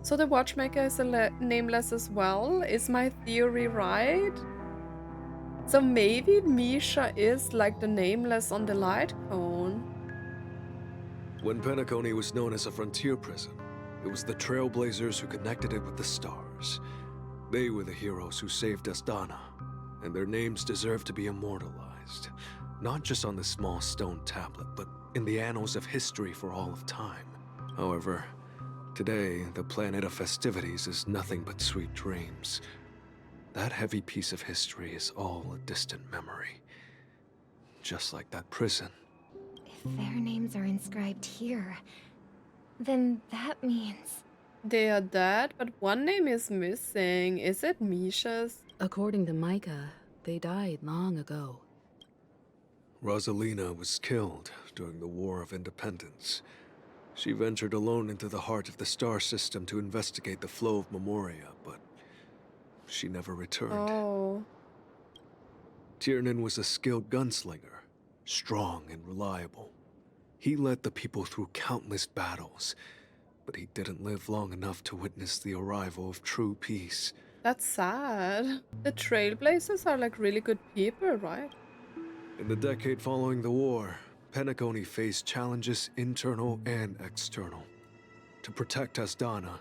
So the Watchmaker is nameless as well? Is my theory right? So maybe Misha is like the nameless on the light cone. When Penacony was known as a frontier prison, it was the Trailblazers who connected it with the stars. They were the heroes who saved Astana, and their names deserve to be immortalized. Not just on this small stone tablet, but in the annals of history for all of time. However, today, the planet of festivities is nothing but sweet dreams. That heavy piece of history is all a distant memory. Just like that prison. If their names are inscribed here, then that means... They are dead, but one name is missing. Is it Misha's? According to Micah, they died long ago. Rosalina was killed during the War of Independence. She ventured alone into the heart of the star system to investigate the flow of Memoria, but she never returned. Oh. Tiernan was a skilled gunslinger, strong and reliable. He led the people through countless battles, but he didn't live long enough to witness the arrival of true peace. That's sad. The Trailblazers are like really good people, right? In the decade following the war, Penacony faced challenges internal and external. To protect Astana,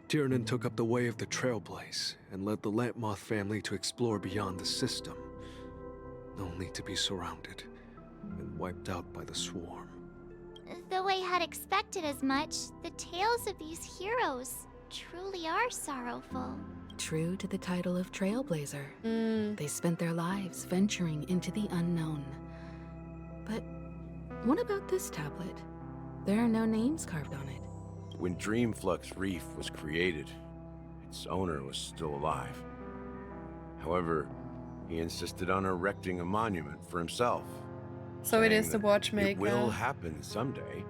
Tiernan took up the way of the Trailblaze and led the Lampmoth family to explore beyond the system, only to be surrounded and wiped out by the swarm. Though I had expected as much, the tales of these heroes truly are sorrowful. True to the title of Trailblazer, they spent their lives venturing into the unknown. But what about this tablet? There are no names carved on it. When Dreamflux Reef was created, its owner was still alive. However, he insisted on erecting a monument for himself. So it is the Watchmaker. It will happen someday.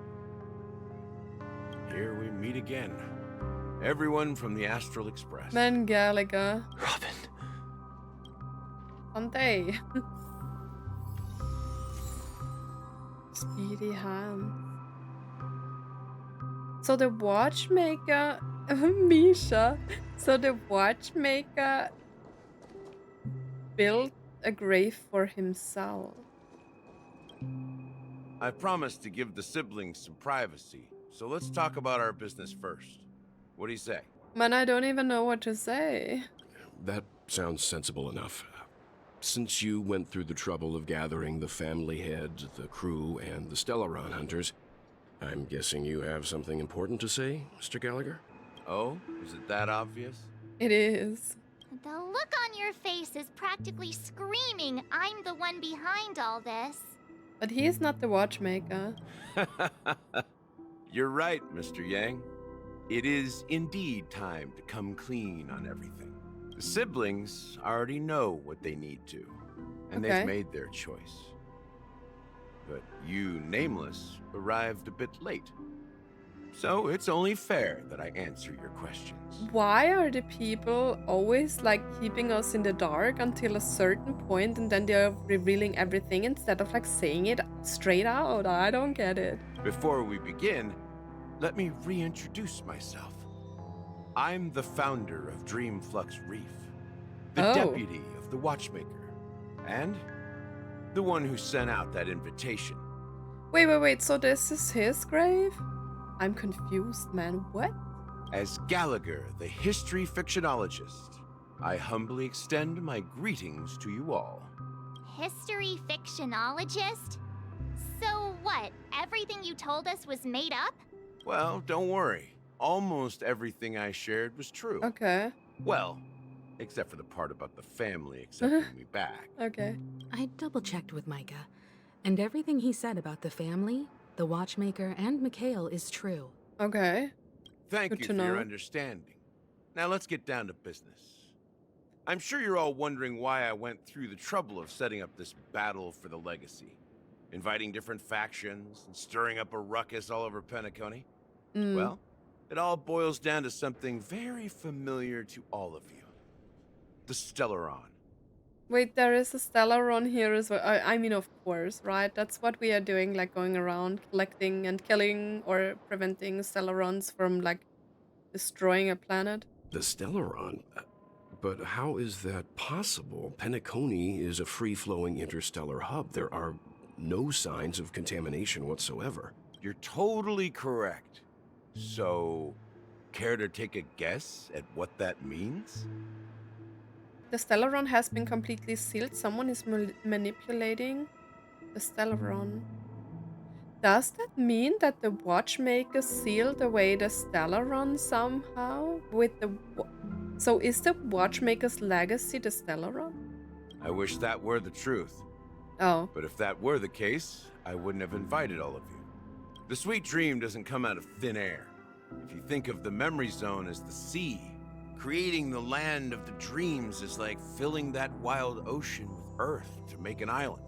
Here we meet again. Everyone from the Astral Express. Then Gallagher. Robin. Someday. Speedy hand. So the Watchmaker... Misha. So the Watchmaker built a grave for himself. I promised to give the siblings some privacy, so let's talk about our business first. What do you say? Man, I don't even know what to say. That sounds sensible enough. Since you went through the trouble of gathering the family head, the crew, and the Stellaron hunters, I'm guessing you have something important to say, Mr. Gallagher? Oh, is it that obvious? It is. The look on your face is practically screaming, I'm the one behind all this. But he is not the Watchmaker. You're right, Mr. Yang. It is indeed time to come clean on everything. The siblings already know what they need to, and Okay. they've made their choice. But you, Nameless, arrived a bit late. So it's only fair that I answer your questions. Why are the people always like keeping us in the dark until a certain point and then they're revealing everything instead of like saying it straight out? I don't get it. Before we begin, let me reintroduce myself. I'm the founder of Dreamflux Reef, the deputy of the Watchmaker, and the one who sent out that invitation. Wait. So this is his grave? I'm confused, man. What? As Gallagher, the history fictionologist, I humbly extend my greetings to you all. History fictionologist? So what? Everything you told us was made up? Well, don't worry. Almost everything I shared was true. Okay. Well, except for the part about the family accepting me back. Okay. I double-checked with Micah, and everything he said about the family, the Watchmaker, and Mikhail is true. Okay. Thank Good you to for your know. understanding. Now let's get down to business. I'm sure you're all wondering why I went through the trouble of setting up this battle for the legacy, inviting different factions and stirring up a ruckus all over Penacony. Well, it all boils down to something very familiar to all of you. The Stellaron. Wait, there is a Stellaron here as well. I mean, of course, right? That's what we are doing, like going around collecting and killing or preventing Stellarons from like destroying a planet. The Stellaron? But how is that possible? Penacony is a free-flowing interstellar hub. There are no signs of contamination whatsoever. You're totally correct. So, care to take a guess at what that means? The Stellaron has been completely sealed. Someone is manipulating the Stellaron. Does that mean that the Watchmaker sealed away the Stellaron somehow? So is the Watchmaker's legacy the Stellaron? I wish that were the truth. Oh. But if that were the case, I wouldn't have invited all of you. The sweet dream doesn't come out of thin air. If you think of the memory zone as the sea, creating the land of the dreams is like filling that wild ocean with earth to make an island.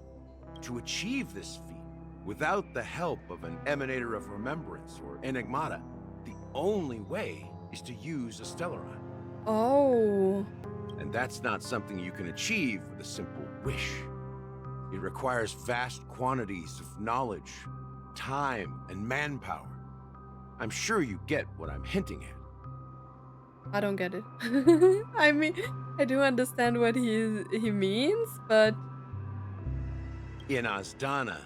To achieve this feat, without the help of an emanator of remembrance or enigmata, the only way is to use a Stellaron. Oh. And that's not something you can achieve with a simple wish. It requires vast quantities of knowledge, time, and manpower. I'm sure you get what I'm hinting at. I don't get it. I mean, I do understand what he means, but... In Asdana,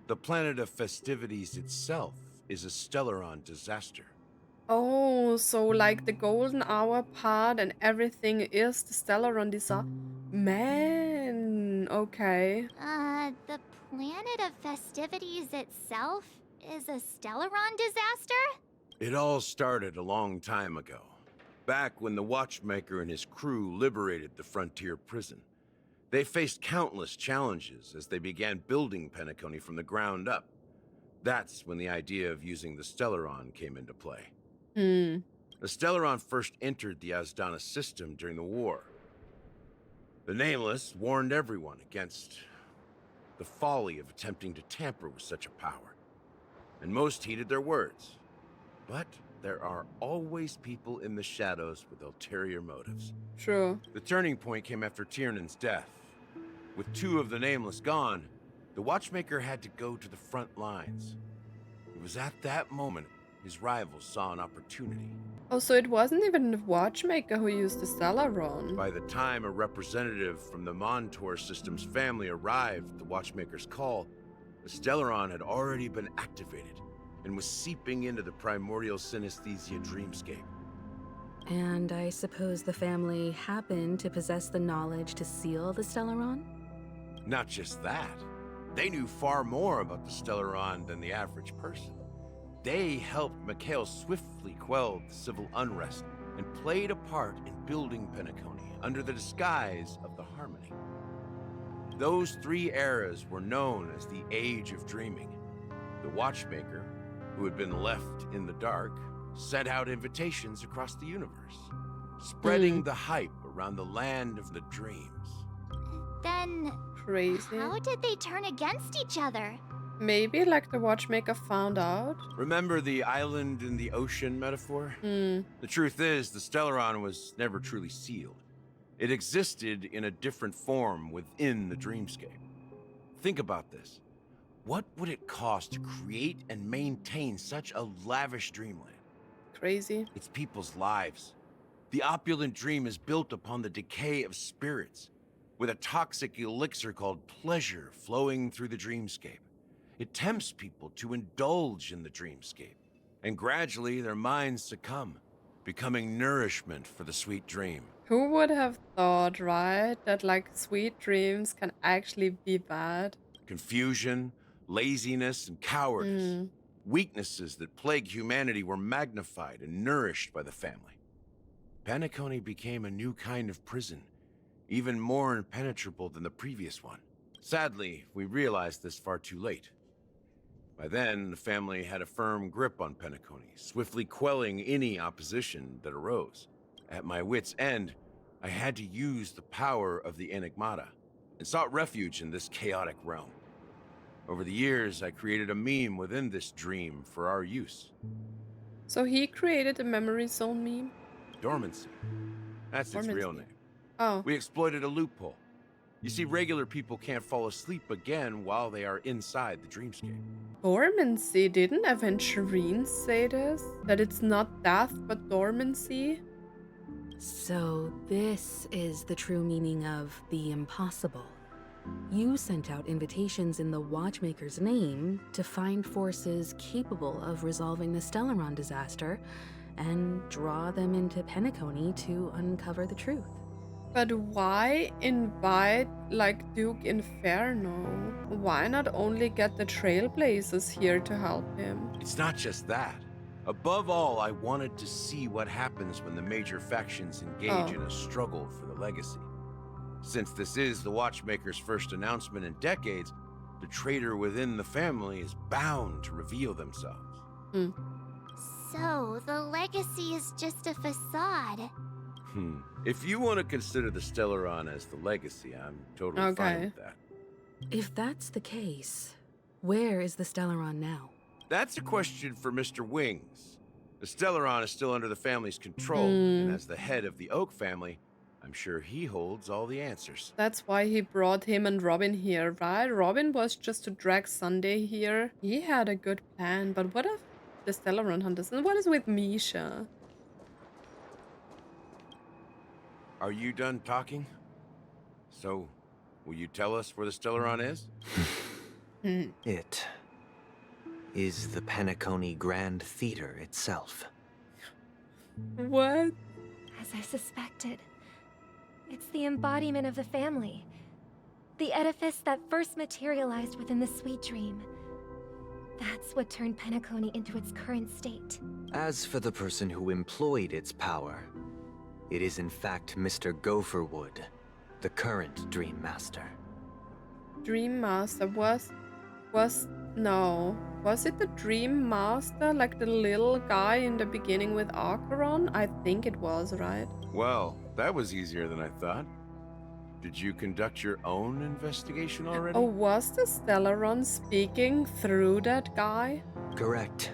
the planet of festivities itself is a Stellaron disaster. Oh, so like the golden hour part and everything is the Stellaron disaster. Man, okay. The planet of festivities itself is a Stellaron disaster? It all started a long time ago, back when the Watchmaker and his crew liberated the frontier prison. They faced countless challenges as they began building Penacony from the ground up. That's when the idea of using the Stellaron came into play. The Stellaron first entered the Asdana system during the war. The Nameless warned everyone against the folly of attempting to tamper with such a power, and most heeded their words. But there are always people in the shadows with ulterior motives. True. The turning point came after Tiernan's death. With two of the Nameless gone, the Watchmaker had to go to the front lines. It was at that moment his rivals saw an opportunity. Oh, so it wasn't even the Watchmaker who used the Stellaron. By the time a representative from the Montour system's family arrived at the Watchmaker's call, the Stellaron had already been activated and was seeping into the primordial synesthesia dreamscape. And I suppose the family happened to possess the knowledge to seal the Stellaron? Not just that. They knew far more about the Stellaron than the average person. They helped Mikhail swiftly quell the civil unrest and played a part in building Penacony under the disguise of the Harmony. Those three eras were known as the Age of Dreaming. The Watchmaker, who had been left in the dark, sent out invitations across the universe, spreading the hype around the land of the dreams. Then... Crazy. How did they turn against each other? Maybe like the Watchmaker found out. Remember the island in the ocean metaphor? The truth is, the Stellaron was never truly sealed. It existed in a different form within the dreamscape. Think about this. What would it cost to create and maintain such a lavish dreamland? Crazy. It's people's lives. The opulent dream is built upon the decay of spirits, with a toxic elixir called pleasure flowing through the dreamscape. It tempts people to indulge in the dreamscape, and gradually their minds succumb, becoming nourishment for the sweet dream. Who would have thought, right, that like sweet dreams can actually be bad? Confusion, laziness, and cowardice. Weaknesses that plague humanity were magnified and nourished by the family. Penacony became a new kind of prison, even more impenetrable than the previous one. Sadly, we realized this far too late. By then, the family had a firm grip on Penacony, swiftly quelling any opposition that arose. At my wit's end, I had to use the power of the Enigmata, and sought refuge in this chaotic realm. Over the years, I created a meme within this dream for our use. So he created a memory zone meme? Dormancy. That's its real name. Oh. We exploited a loophole. You see, regular people can't fall asleep again while they are inside the dreamscape. Dormancy? Didn't Aventurines say this? That it's not death, but dormancy? So this is the true meaning of the impossible. You sent out invitations in the Watchmaker's name to find forces capable of resolving the Stellaron disaster and draw them into Penacony to uncover the truth. But why invite, like, Duke Inferno? Why not only get the Trailblazers here to help him? It's not just that. Above all, I wanted to see what happens when the major factions engage in a struggle for the legacy. Since this is the Watchmaker's first announcement in decades, the traitor within the family is bound to reveal themselves. So, the legacy is just a facade. If you want to consider the Stellaron as the legacy, I'm totally fine with that. If that's the case, where is the Stellaron now? That's a question for Mr. Wings. The Stellaron is still under the family's control, and as the head of the Oak family, I'm sure he holds all the answers. That's why he brought him and Robin here, right? Robin was just to drag Sunday here. He had a good plan, but what if the Stellaron hunters? And what is with Misha? Are you done talking? So, will you tell us where the Stellaron is? It is the Penacony Grand Theater itself. What? As I suspected. It's the embodiment of the family. The edifice that first materialized within the sweet dream. That's what turned Penacony into its current state. As for the person who employed its power, it is in fact Mr. Gopherwood, the current Dreammaster. Dreammaster was it the Dreammaster, like the little guy in the beginning with Acheron? I think it was, right? Well, that was easier than I thought. Did you conduct your own investigation already? Oh, was the Stellaron speaking through that guy? Correct.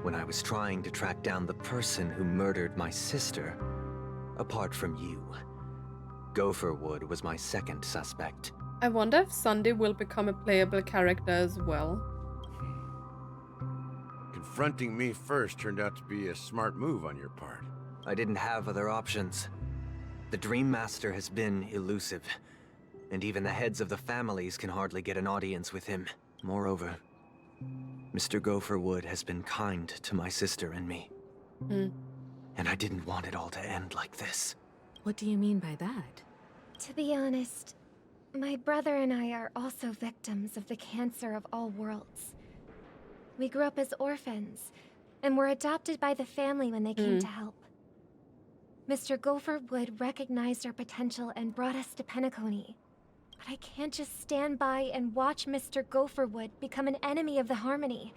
When I was trying to track down the person who murdered my sister, apart from you, Gopherwood was my second suspect. I wonder if Sunday will become a playable character as well. Confronting me first turned out to be a smart move on your part. I didn't have other options. The Dreammaster has been elusive, and even the heads of the families can hardly get an audience with him. Moreover, Mr. Gopherwood has been kind to my sister and me. And I didn't want it all to end like this. What do you mean by that? To be honest, my brother and I are also victims of the cancer of all worlds. We grew up as orphans, and were adopted by the family when they came to help. Mr. Gopherwood recognized our potential and brought us to Penacony. But I can't just stand by and watch Mr. Gopherwood become an enemy of the Harmony.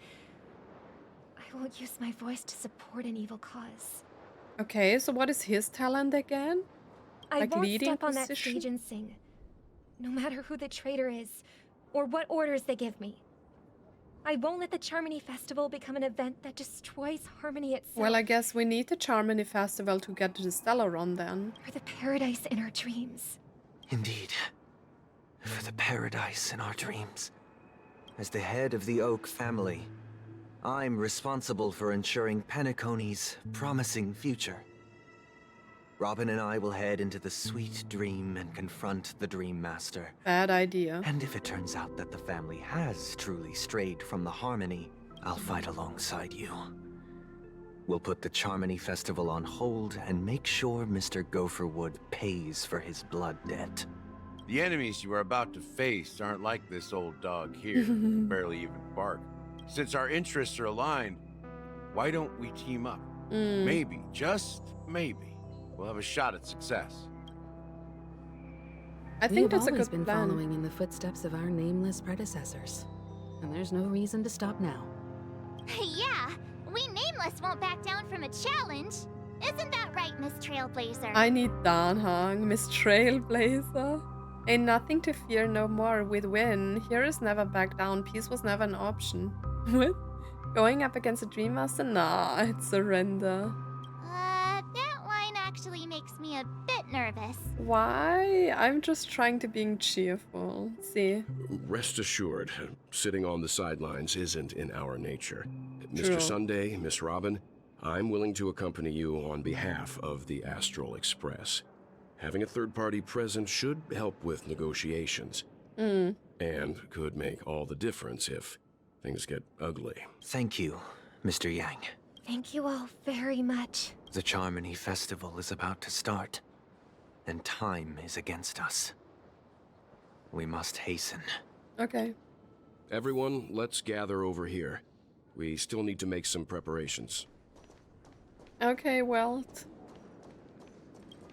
I won't use my voice to support an evil cause. Okay, so what is his talent again? I Like won't leading step on that position? stage and sing, no matter who the traitor is, or what orders they give me. I won't let the Charmony Festival become an event that destroys Harmony itself. Well, I guess we need the Charmony Festival to get to the Stellaron then. For the paradise in our dreams. Indeed. For the paradise in our dreams. As the head of the Oak family, I'm responsible for ensuring Penacony's promising future. Robin and I will head into the sweet dream and confront the Dreammaster. Bad idea. And if it turns out that the family has truly strayed from the Harmony, I'll fight alongside you. We'll put the Charmony Festival on hold and make sure Mr. Gopherwood pays for his blood debt. The enemies you are about to face aren't like this old dog here, barely even bark. Since our interests are aligned, why don't we team up? Maybe, just maybe, we'll have a shot at success. I think that's a We've always good been plan. following in the footsteps of our nameless predecessors, and there's no reason to stop now. Yeah, we Nameless won't back down from a challenge. Isn't that right, Miss Trailblazer? I need Danhang, Miss Trailblazer. Ain't nothing to fear no more. We'd win. Heroes never back down. Peace was never an option. What? Going up against a Dreammaster? Nah, I'd surrender. That line actually makes me a bit nervous. Why? I'm just trying to being cheerful. See? Rest assured, sitting on the sidelines isn't in our nature. True. Mr. Sunday, Miss Robin, I'm willing to accompany you on behalf of the Astral Express. Having a third party present should help with negotiations. And could make all the difference if things get ugly. Thank you, Mr. Yang. Thank you all very much. The Charmony Festival is about to start, and time is against us. We must hasten. Okay. Everyone, let's gather over here. We still need to make some preparations. Okay, well.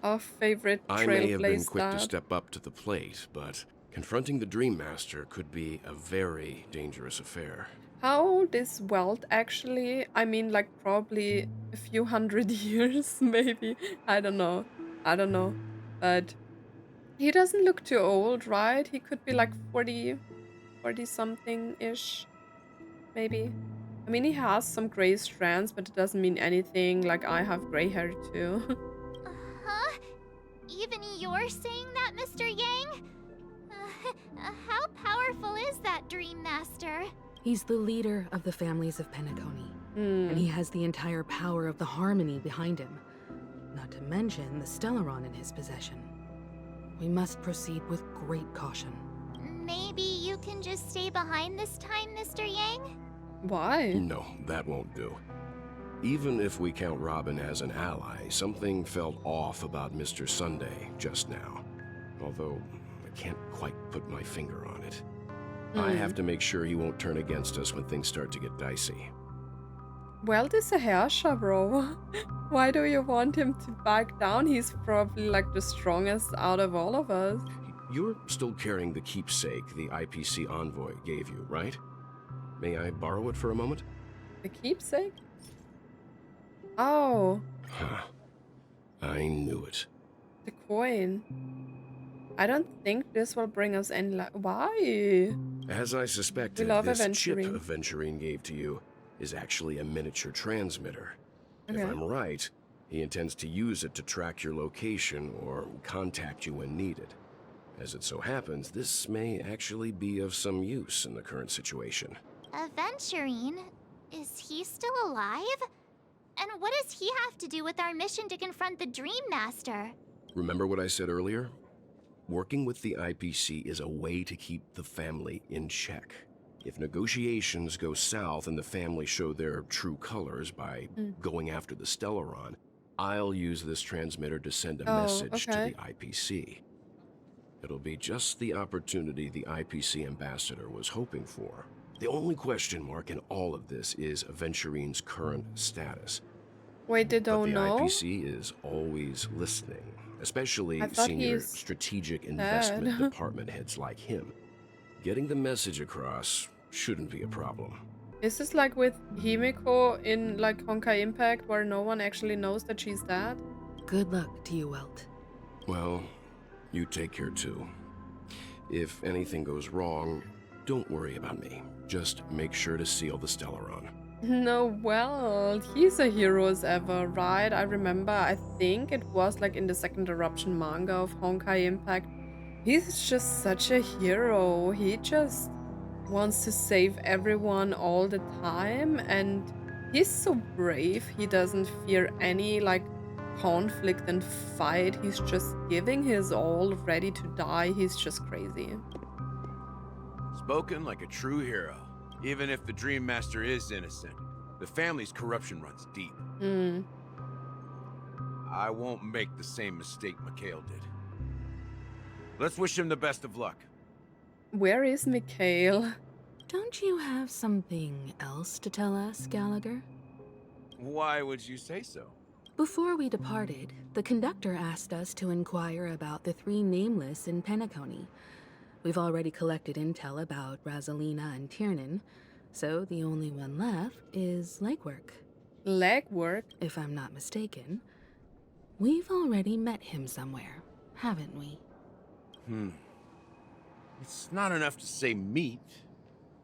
Our favorite I may have been Trailblazer quick to dad. step up to the plate, but confronting the Dreammaster could be a very dangerous affair. How old is Welt actually? I mean, like, probably a few hundred years, maybe. I don't know. But he doesn't look too old, right? He could be like 40 something-ish, maybe. I mean, he has some gray strands, but it doesn't mean anything. Like, I have gray hair too. Huh? Even you're saying that, Mr. Yang? How powerful is that Dreammaster? He's the leader of the families of Penacony, and he has the entire power of the Harmony behind him. Not to mention the Stellaron in his possession. We must proceed with great caution. Maybe you can just stay behind this time, Mr. Yang? Why? No, that won't do. Even if we count Robin as an ally, something felt off about Mr. Sunday just now. Although, I can't quite put my finger on it. I have to make sure he won't turn against us when things start to get dicey. Welt is a Herrscher, bro. Why do you want him to back down? He's probably like the strongest out of all of us. You're still carrying the keepsake the IPC envoy gave you, right? May I borrow it for a moment? The keepsake? Oh, Huh. I knew it. the coin. I don't think this will bring us any Why? As I suspected, love this chip Aventurine. Aventurine gave to you is actually a miniature transmitter. Okay. If I'm right, he intends to use it to track your location or contact you when needed. As it so happens, this may actually be of some use in the current situation. Aventurine? Is he still alive? And what does he have to do with our mission to confront the Dreammaster? Remember what I said earlier? Working with the IPC is a way to keep the family in check. If negotiations go south and the family show their true colors by going after the Stellaron, I'll use this transmitter to send a message to the IPC. It'll be just the opportunity the IPC ambassador was hoping for. The only question mark in all of this is Aventurine's current status. Wait, they But don't the know? IPC is always listening, especially I thought senior he's strategic investment dead. department heads like him. Getting the message across shouldn't be a problem. Is this like with Himiko in like Honkai Impact where no one actually knows that she's dead? Good luck to you, Welt. Well, you take care too. If anything goes wrong, don't worry about me. Just make sure to seal the Stellaron. No, well, he's a hero as ever, right? I remember, I think it was like in the second eruption manga of Honkai Impact. He's just such a hero. He just wants to save everyone all the time, and he's so brave. He doesn't fear any like conflict and fight. He's just giving his all, ready to die. He's just crazy. Spoken like a true hero. Even if the Dreammaster is innocent, the family's corruption runs deep. I won't make the same mistake Mikhail did. Let's wish him the best of luck. Where is Mikhail? Don't you have something else to tell us, Gallagher? Why would you say so? Before we departed, the conductor asked us to inquire about the 3 nameless in Penacony. We've already collected intel about Rosalina and Tiernan, so the only one left is legwork. Legwork? If I'm not mistaken. We've already met him somewhere, haven't we? It's not enough to say meet,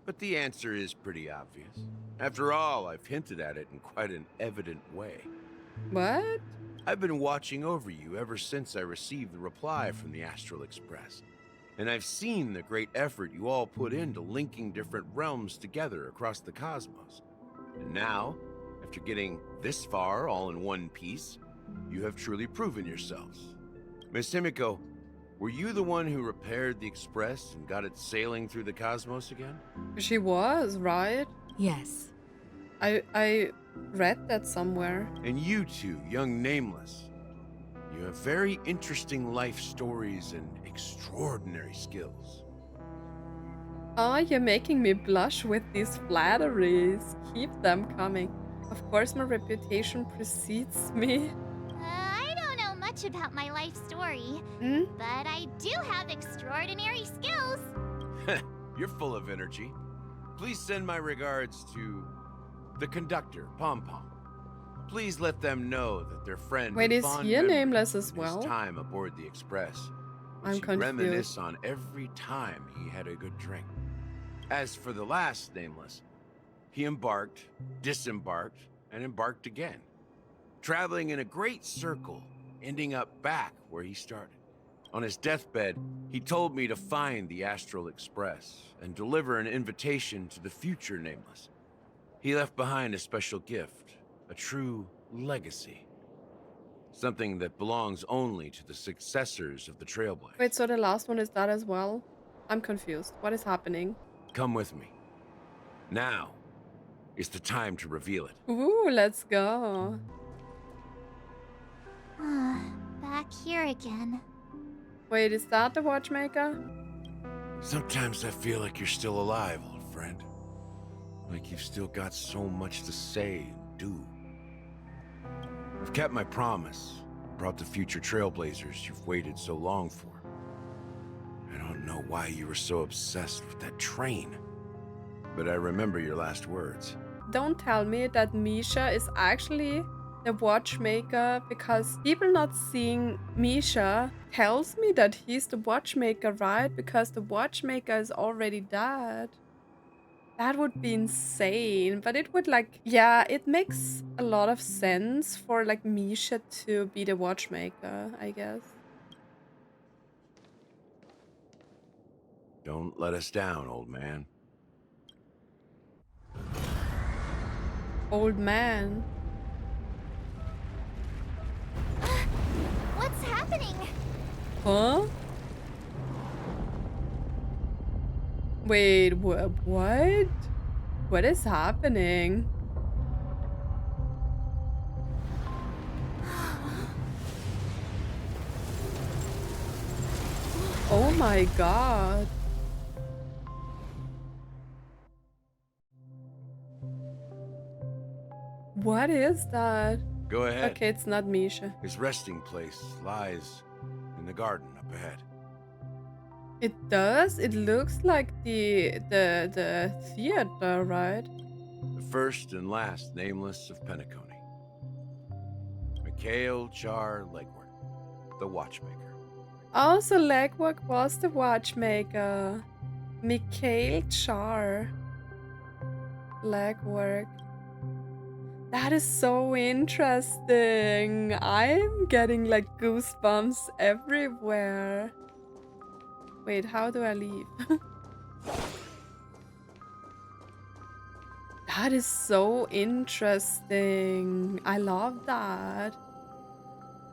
but the answer is pretty obvious. After all, I've hinted at it in quite an evident way. What? I've been watching over you ever since I received the reply from the Astral Express. And I've seen the great effort you all put into linking different realms together across the cosmos. And now, after getting this far all in one piece, you have truly proven yourselves. Miss Himiko, were you the one who repaired the Express and got it sailing through the cosmos again? She was, right? Yes. I read that somewhere. And you two, young Nameless, you have very interesting life stories and extraordinary skills. Oh, you're making me blush with these flatteries. Keep them coming. Of course, my reputation precedes me. I don't know much about my life story, but I do have extraordinary skills. You're full of energy. Please send my regards to the conductor, Pom Pom. Please let them know that their friend. Wait, is fond he a memories nameless as of his well? time aboard the Express. I'm Which he confused. reminisce on every time he had a good drink. As for the last Nameless, he embarked, disembarked, and embarked again, traveling in a great circle, ending up back where he started. On his deathbed, he told me to find the Astral Express and deliver an invitation to the future Nameless. He left behind a special gift, a true legacy. Something that belongs only to the successors of the Trailblazers. Wait, so the last one is that as well? I'm confused. What is happening? Come with me. Now is the time to reveal it. Ooh, let's go. Back here again. Wait, is that the Watchmaker? Sometimes I feel like you're still alive, old friend. Like you've still got so much to say and do. I've kept my promise, brought the future Trailblazers you've waited so long for. I don't know why you were so obsessed with that train, but I remember your last words. Don't tell me that Misha is actually the Watchmaker, because people not seeing Misha tells me that he's the Watchmaker, right? Because the Watchmaker is already dead. That would be insane, but it would like, yeah, it makes a lot of sense for like Misha to be the Watchmaker, I guess. Don't let us down, old man. Old man. What's happening? Huh? Wait, what? What is happening? Oh my god. What is that? Go ahead. Okay, it's not Misha. His resting place lies in the garden up ahead. It does? It looks like the theater, right? The first and last Nameless of Penacony. Mikhail Char Legwork, the Watchmaker. Also, Legwork was the Watchmaker. Mikhail Char. Legwork. That is so interesting. I'm getting like goosebumps everywhere. Wait, how do I leave? That is so interesting. I love that.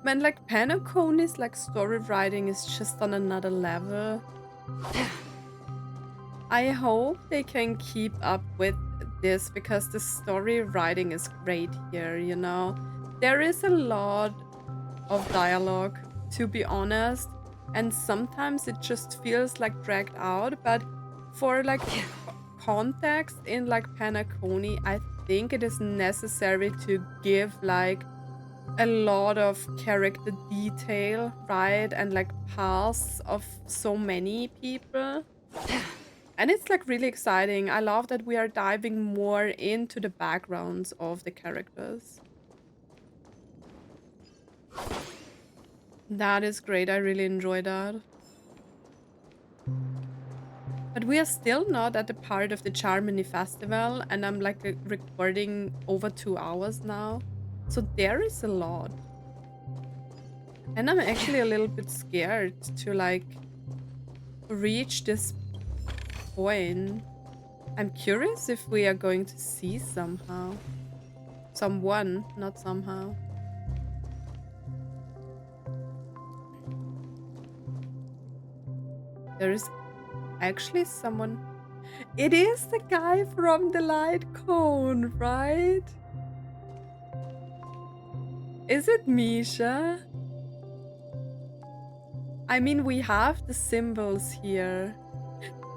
Man, like Penacony's like story writing is just on another level. I hope they can keep up with this because the story writing is great here, you know. There is a lot of dialogue, to be honest, and sometimes it just feels like dragged out, but for like context in like Penacony, I think it is necessary to give like a lot of character detail, right? And like paths of so many people. And it's like really exciting. I love that we are diving more into the backgrounds of the characters. That is great. I really enjoy that. But we are still not at the part of the Charmony Festival, and I'm like recording over 2 hours now. So there is a lot. And I'm actually a little bit scared to like reach this point. I'm curious if we are going to see somehow. Someone, not somehow. There is actually someone. It is the guy from the light cone, right? Is it Misha? I mean, we have the symbols here.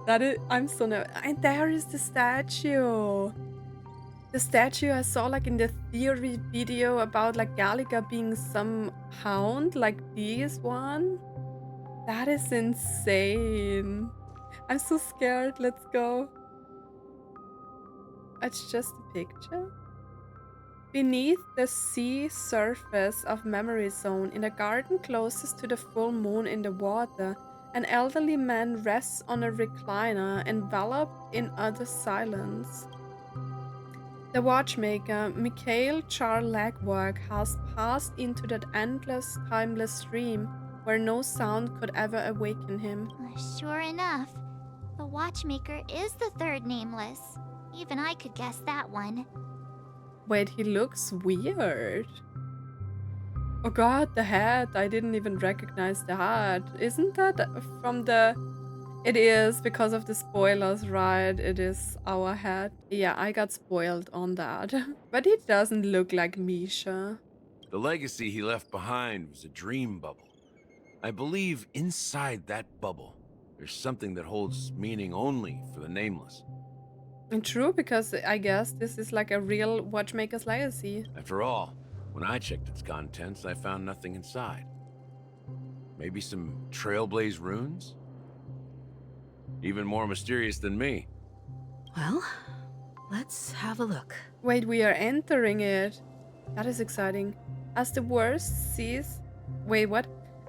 That is, I'm so nervous. And there is the statue. The statue I saw like in the theory video about like Gallagher being some hound like this one. That is insane. I'm so scared. Let's go. It's just a picture. Beneath the sea surface of Memory Zone, in a garden closest to the full moon in the water, an elderly man rests on a recliner, enveloped in utter silence. The Watchmaker, Mikhail Legwork, has passed into that endless, timeless dream where no sound could ever awaken him. Sure enough, the Watchmaker is the third nameless. Even I could guess that one. Wait, he looks weird. Oh god, the hat. I didn't even recognize the hat. Isn't that from the... It is, because of the spoilers, right? It is our hat. Yeah, I got spoiled on that. But he doesn't look like Misha. The legacy he left behind was a dream bubble. I believe inside that bubble, there's something that holds meaning only for the nameless. And true, because I guess this is like a real Watchmaker's legacy. After all, when I checked its contents, I found nothing inside. Maybe some Trailblaze runes? Even more mysterious than me. Well, let's have a look. Wait, we are entering it. That is exciting. As the word sees... Wait, what?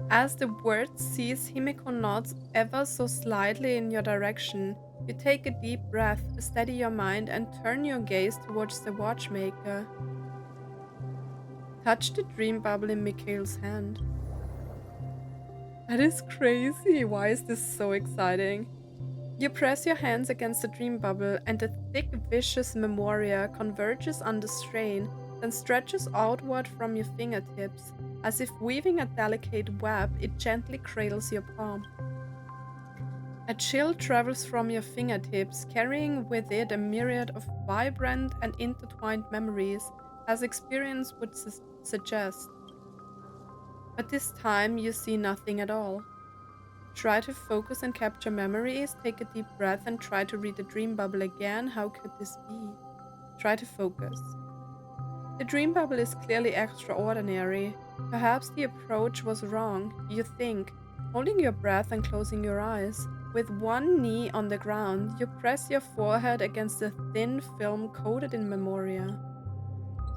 As the word sees Himiko nods ever so slightly in your direction, you take a deep breath, steady your mind, and turn your gaze towards the Watchmaker. Touch the dream bubble in Mikhail's hand. That is crazy. Why is this so exciting? You press your hands against the dream bubble, and the thick, vicious memoria converges under strain, then stretches outward from your fingertips. As if weaving a delicate web, it gently cradles your palm. A chill travels from your fingertips, carrying with it a myriad of vibrant and intertwined memories, as experience would suggest. But this time you see nothing at all. Try to focus and capture memories, take a deep breath and try to read the dream bubble again. How could this be? Try to focus. The dream bubble is clearly extraordinary. Perhaps the approach was wrong, you think, holding your breath and closing your eyes. With one knee on the ground, you press your forehead against the thin film coated in memoria.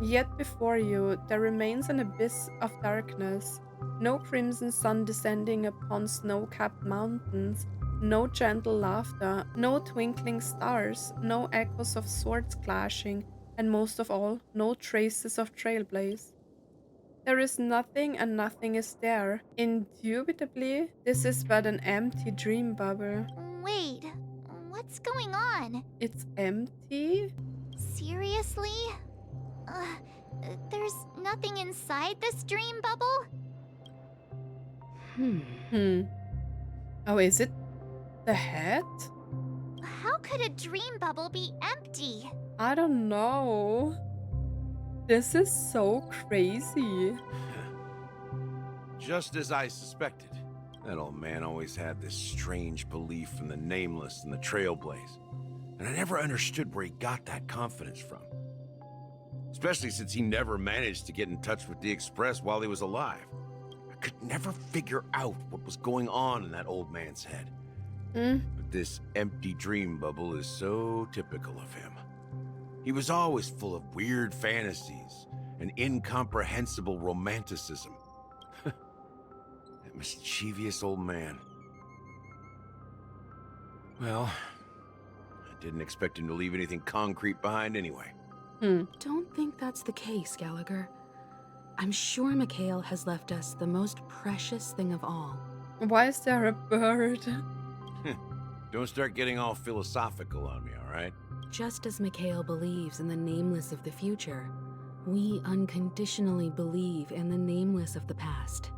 Yet before you, there remains an abyss of darkness. No crimson sun descending upon snow-capped mountains, no gentle laughter, no twinkling stars, no echoes of swords clashing, and most of all, no traces of Trailblaze. There is nothing and nothing is there. Indubitably, this is but an empty dream bubble. Wait, what's going on? It's empty? Seriously? There's nothing inside this dream bubble? Oh, is it the head? How could a dream bubble be empty? I don't know. This is so crazy. Just as I suspected. That old man always had this strange belief in the nameless and the Trailblazers. And I never understood where he got that confidence from. Especially since he never managed to get in touch with the Express while he was alive. I could never figure out what was going on in that old man's head. But this empty dream bubble is so typical of him. He was always full of weird fantasies and incomprehensible romanticism. That mischievous old man. Well, I didn't expect him to leave anything concrete behind anyway. Don't think that's the case, Gallagher. I'm sure Mikhail has left us the most precious thing of all. Why is there a bird? Don't start getting all philosophical on me, all right? Just as Mikhail believes in the nameless of the future, we unconditionally believe in the nameless of the past.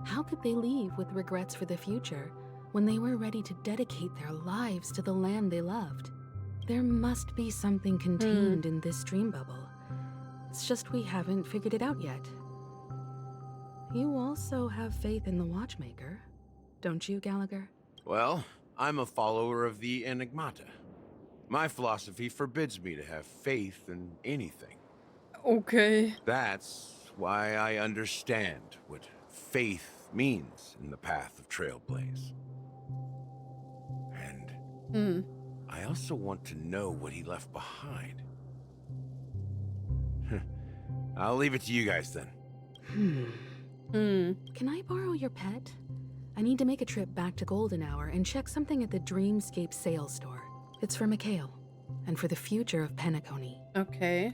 How could they leave with regrets for the future when they were ready to dedicate their lives to the land they loved? There must be something contained in this dream bubble. It's just we haven't figured it out yet. You also have faith in the Watchmaker, don't you, Gallagher? Well, I'm a follower of the Enigmata. My philosophy forbids me to have faith in anything. Okay. That's why I understand what faith means in the path of Trailblaze. And I also want to know what he left behind. I'll leave it to you guys then. Can I borrow your pet? I need to make a trip back to Golden Hour and check something at the Dreamscape sales store. It's for Mikhail, and for the future of Penacony. Okay.